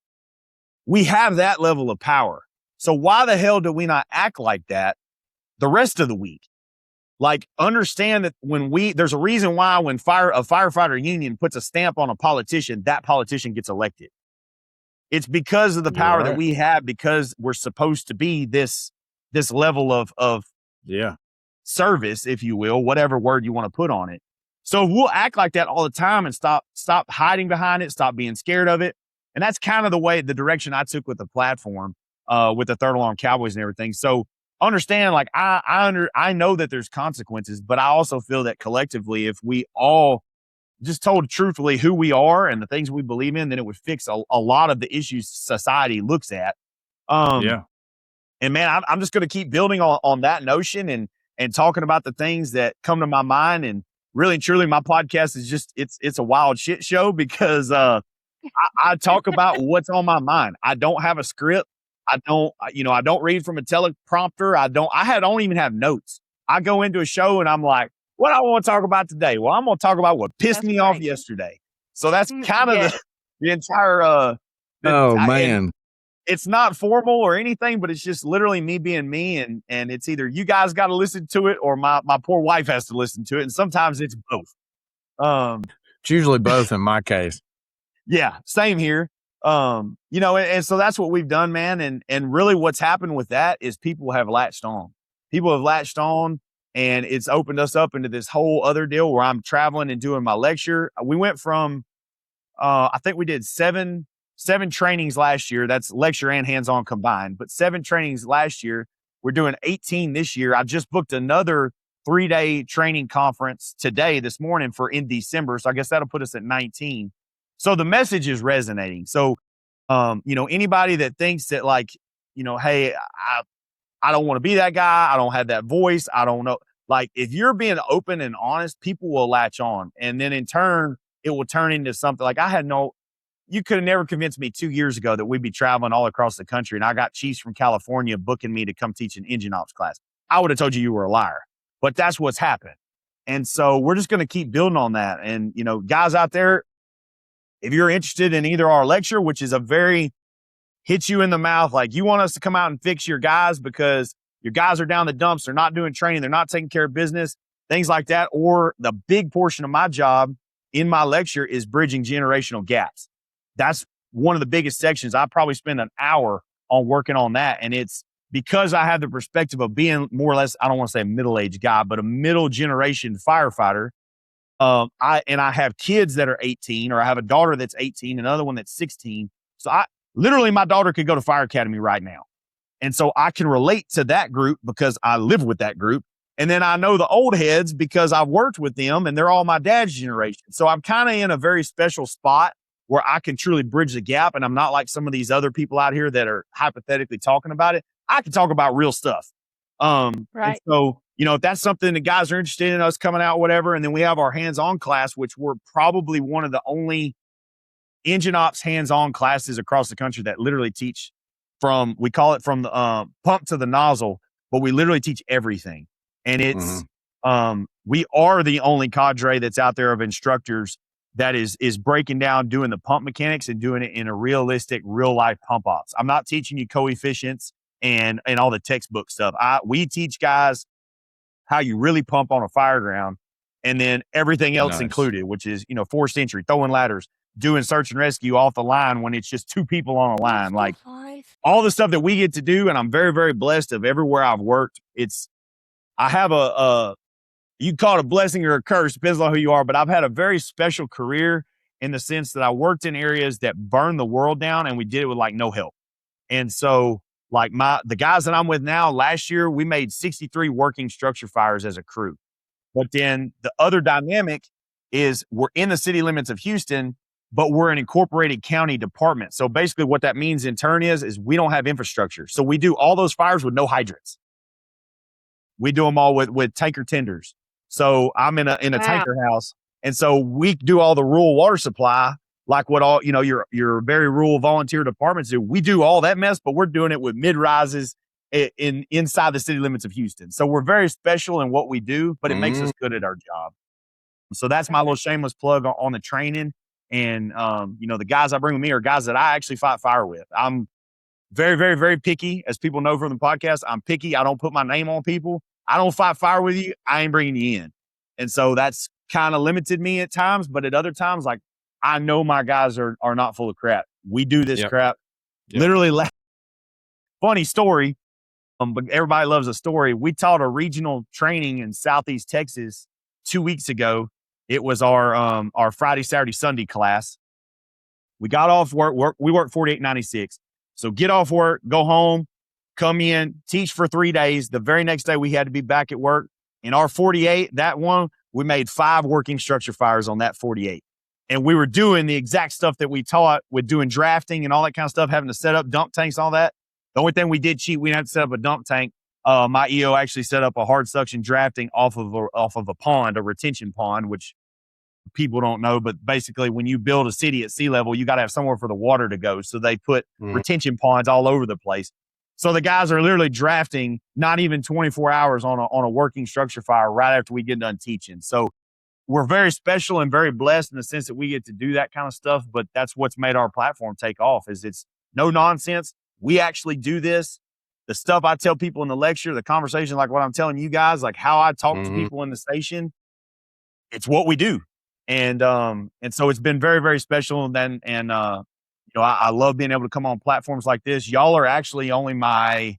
We have that level of power. So why the hell do we not act like that the rest of the week? Like, understand that there's a reason why when a firefighter union puts a stamp on a politician, that politician gets elected. It's because of the power that we have, because we're supposed to be this level of service, if you will, whatever word you want to put on it. So we'll act like that all the time and stop hiding behind it, stop being scared of it. And that's kind of the direction I took with the platform. with the Third Alarm Cowboys and everything. So understand, like I know that there's consequences, but I also feel that collectively, if we all just told truthfully who we are and the things we believe in, then it would fix a lot of the issues society looks at. Yeah. And man, I'm just going to keep building on that notion and talking about the things that come to my mind. And really and truly, my podcast is just, it's a wild shit show because, I talk about what's on my mind. I don't have a script. I don't read from a teleprompter. I don't even have notes. I go into a show and I'm like, what I want to talk about today? Well, I'm going to talk about what pissed me off yesterday. So that's kind of the entire, man. it's not formal or anything, but it's just literally me being me. And it's either you guys got to listen to it or my poor wife has to listen to it. And sometimes it's both. It's usually both in my case. Yeah, same here. And so that's what we've done, man. And really what's happened with that is people have latched on. People have latched on, and it's opened us up into this whole other deal where I'm traveling and doing my lecture. We went from, I think we did seven trainings last year. That's lecture and hands-on combined, but 7 trainings last year. We're doing 18 this year. I just booked another 3-day training conference this morning in December. So I guess that'll put us at 19. So the message is resonating. So, anybody that thinks that hey, I don't want to be that guy. I don't have that voice. I don't know. Like, if you're being open and honest, people will latch on. And then in turn, it will turn into something like you could have never convinced me 2 years ago that we'd be traveling all across the country. And I got chiefs from California booking me to come teach an engine ops class. I would have told you were a liar, but that's what's happened. And so we're just going to keep building on that. And, guys out there, if you're interested in either our lecture, which is a very hits you in the mouth, like you want us to come out and fix your guys because your guys are down the dumps, they're not doing training, they're not taking care of business, things like that. Or the big portion of my job in my lecture is bridging generational gaps. That's one of the biggest sections. I probably spend an hour on working on that. And it's because I have the perspective of being more or less, I don't want to say a middle-aged guy, but a middle generation firefighter. I have kids that are 18, or I have a daughter that's 18, another one that's 16. So my daughter could go to fire academy right now. And so I can relate to that group because I live with that group. And then I know the old heads because I've worked with them and they're all my dad's generation. So I'm kind of in a very special spot where I can truly bridge the gap. And I'm not like some of these other people out here that are hypothetically talking about it. I can talk about real stuff. Right. So, if that's something the guys are interested in us coming out, whatever. And then we have our hands-on class, which we're probably one of the only engine ops hands-on classes across the country that literally teach we call it from the pump to the nozzle, but we literally teach everything. And it's, we are the only cadre that's out there of instructors that is breaking down, doing the pump mechanics and doing it in a realistic, real life pump ops. I'm not teaching you coefficients and all the textbook stuff. We teach guys how you really pump on a fire ground, and then everything else included, which is, forced entry, throwing ladders, doing search and rescue off the line when it's just 2 people on a line, like all the stuff that we get to do. And I'm very, very blessed of everywhere I've worked. I have you can call it a blessing or a curse, depends on who you are, but I've had a very special career in the sense that I worked in areas that burned the world down, and we did it with no help. And so the guys that I'm with now, last year, we made 63 working structure fires as a crew. But then the other dynamic is we're in the city limits of Houston, but we're an incorporated county department. So basically what that means in turn is we don't have infrastructure. So we do all those fires with no hydrants. We do them all with tanker tenders. So I'm in a tanker house. And so we do all the rural water supply, like what all, your very rural volunteer departments do. We do all that mess, but we're doing it with mid-rises inside the city limits of Houston. So we're very special in what we do, but it makes us good at our job. So that's my little shameless plug on the training. And, the guys I bring with me are guys that I actually fight fire with. I'm very, very, very picky. As people know from the podcast, I'm picky. I don't put my name on people. I don't fight fire with you. I ain't bringing you in. And so that's kind of limited me at times, but at other times, I know my guys are not full of crap. We do this crap. Yep. Literally, funny story, but everybody loves a story. We taught a regional training in Southeast Texas 2 weeks ago. It was our Friday, Saturday, Sunday class. We got off work. We worked 48.96. So get off work, go home, come in, teach for 3 days. The very next day we had to be back at work. In our 48, that one, we made 5 working structure fires on that 48. And we were doing the exact stuff that we taught with doing drafting and all that kind of stuff, having to set up dump tanks, all that. The only thing we did cheat, we didn't have to set up a dump tank. My EO actually set up a hard suction drafting off of a pond, a retention pond, which people don't know, but basically when you build a city at sea level, you got to have somewhere for the water to go. So they put retention ponds all over the place. So the guys are literally drafting not even 24 hours on a working structure fire right after we get done teaching. So we're very special and very blessed in the sense that we get to do that kind of stuff. But that's what's made our platform take off, is it's no nonsense. We actually do this. The stuff I tell people in the lecture, the conversation, like what I'm telling you guys, like how I talk to people in the station, it's what we do. And so it's been very, very special. And I love being able to come on platforms like this. Y'all are actually only my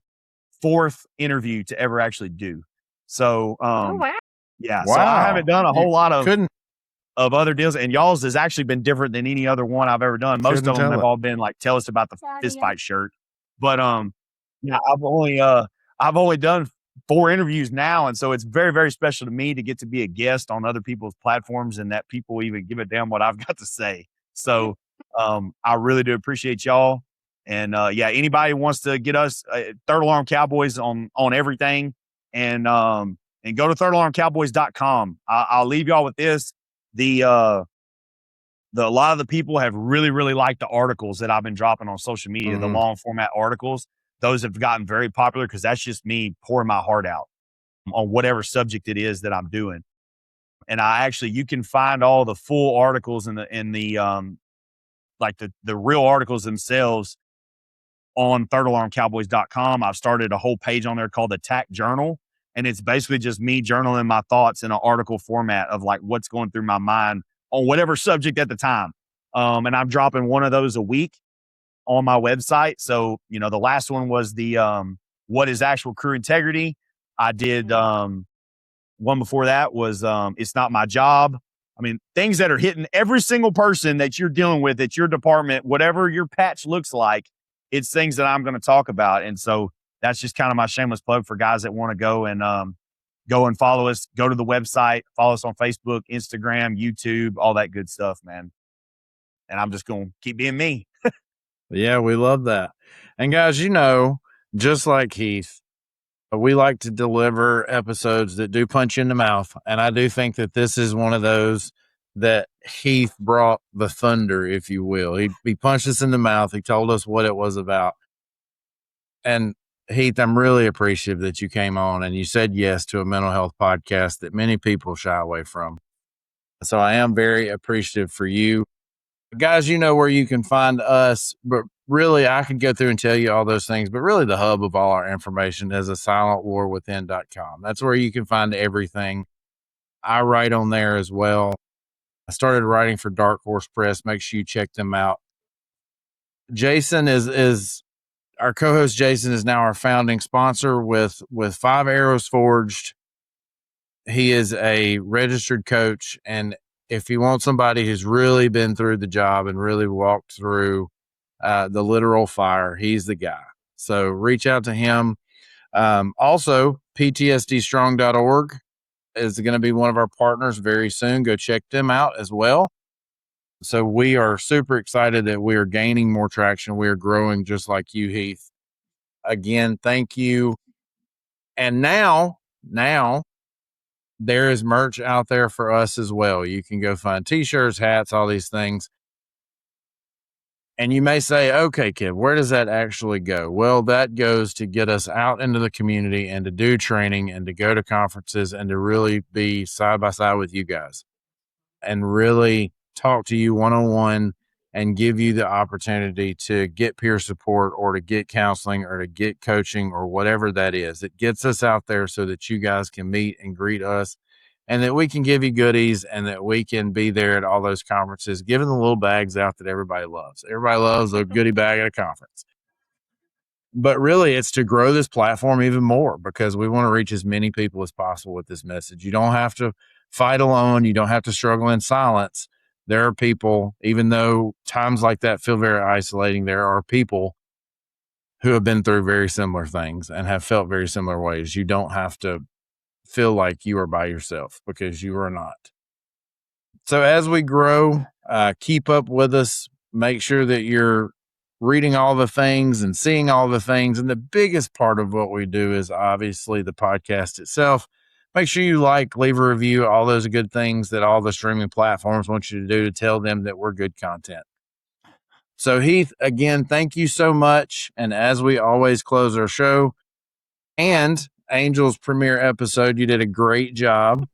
4th interview to ever actually do. So, wow. yeah. Wow. So I haven't done a whole lot Couldn't of other deals, and y'all's has actually been different than any other one I've ever done. Most of them have all been like, tell us about the fist fight shirt. But, yeah, I've only done 4 interviews now. And so it's very, very special to me to get to be a guest on other people's platforms and that people even give a damn what I've got to say. So, I really do appreciate y'all. And, yeah, anybody wants to get us Third Alarm Cowboys on everything, and go to thirdAlarmCowboys.com. I'll leave y'all with this. A lot of the people have really, really liked the articles that I've been dropping on social media, the long format articles. Those have gotten very popular because that's just me pouring my heart out on whatever subject it is that I'm doing. And you can find all the full articles and the real articles themselves on thirdAlarmCowboys.com. I've started a whole page on there called the TAC Journal. And it's basically just me journaling my thoughts in an article format of like what's going through my mind on whatever subject at the time. And I'm dropping one of those a week on my website. So, the last one was the what is actual crew integrity. I did one before that was it's not my job. I mean, things that are hitting every single person that you're dealing with at your department, whatever your patch looks like, it's things that I'm going to talk about. And so that's just kind of my shameless plug for guys that want to go and follow us, go to the website, follow us on Facebook, Instagram, YouTube, all that good stuff, man. And I'm just going to keep being me. Yeah, we love that. And guys, just like Heath, we like to deliver episodes that do punch you in the mouth. And I do think that this is one of those that Heath brought the thunder, if you will. He punched us in the mouth. He told us what it was about. And Heath, I'm really appreciative that you came on and you said yes to a mental health podcast that many people shy away from. So I am very appreciative for you. Guys, you know where you can find us, but really I could go through and tell you all those things, but really the hub of all our information is asilentwarwithin.com. That's where you can find everything. I write on there as well. I started writing for Dark Horse Press. Make sure you check them out. Jason is our co-host. Jason is now our founding sponsor with 5 Arrows Forged. He is a registered coach, and if you want somebody who's really been through the job and really walked through the literal fire, he's the guy. So reach out to him. Also, PTSDstrong.org is going to be one of our partners very soon. Go check them out as well. So we are super excited that we are gaining more traction. We are growing just like you, Heath. Again, thank you. And now there is merch out there for us as well. You can go find t-shirts, hats, all these things. And you may say, okay, kid, where does that actually go? Well, that goes to get us out into the community and to do training and to go to conferences and to really be side by side with you guys and really talk to you one-on-one and give you the opportunity to get peer support or to get counseling or to get coaching or whatever that is. It gets us out there so that you guys can meet and greet us and that we can give you goodies and that we can be there at all those conferences, giving the little bags out that everybody loves. Everybody loves a goodie bag at a conference. But really, it's to grow this platform even more because we want to reach as many people as possible with this message. You don't have to fight alone. You don't have to struggle in silence. There are people, even though times like that feel very isolating, there are people who have been through very similar things and have felt very similar ways. You don't have to feel like you are by yourself, because you are not. So as we grow, keep up with us. Make sure that you're reading all the things and seeing all the things. And the biggest part of what we do is obviously the podcast itself. Make sure you leave a review, all those good things that all the streaming platforms want you to do to tell them that we're good content. So Heath, again, thank you so much. And as we always close our show and Angel's premiere episode, you did a great job.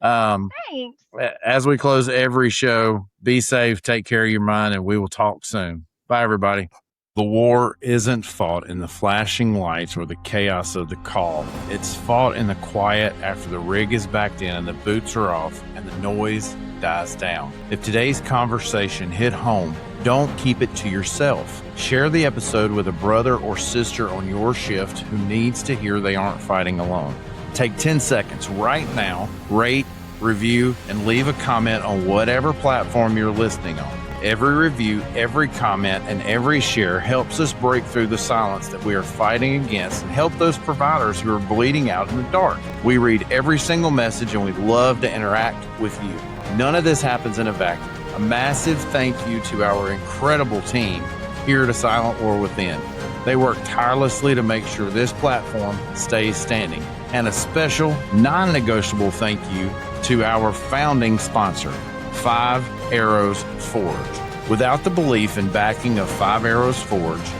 Thanks. As we close every show, be safe, take care of your mind, and we will talk soon. Bye, everybody. The war isn't fought in the flashing lights or the chaos of the call. It's fought in the quiet after the rig is backed in and the boots are off and the noise dies down. If today's conversation hit home, don't keep it to yourself. Share the episode with a brother or sister on your shift who needs to hear they aren't fighting alone. Take 10 seconds right now, rate, review, and leave a comment on whatever platform you're listening on. Every review, every comment, and every share helps us break through the silence that we are fighting against and help those providers who are bleeding out in the dark. We read every single message and we'd love to interact with you. None of this happens in a vacuum. A massive thank you to our incredible team here at A Silent War Within. They work tirelessly to make sure this platform stays standing. And a special, non-negotiable thank you to our founding sponsor, 5 Arrows Forge. Without the belief and backing of 5 Arrows Forge,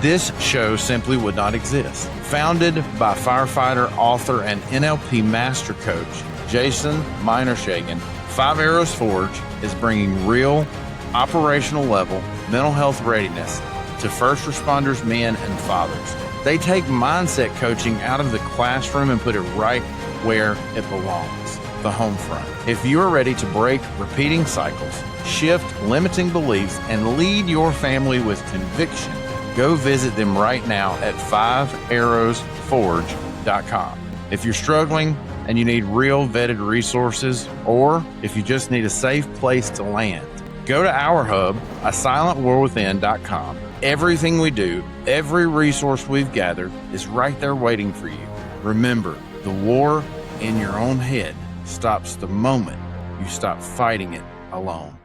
this show simply would not exist. Founded by firefighter, author, and NLP master coach, Jason Minershagen, 5 Arrows Forge is bringing real, operational level mental health readiness to first responders, men, and fathers. They take mindset coaching out of the classroom and put it right where it belongs, the home front. If you are ready to break repeating cycles, shift limiting beliefs, and lead your family with conviction, go visit them right now at 5arrowsforge.com. If you're struggling and you need real vetted resources, or if you just need a safe place to land, go to our hub, asilentwarwithin.com. Everything we do, every resource we've gathered is right there waiting for you. Remember, the war in your own head stops the moment you stop fighting it alone.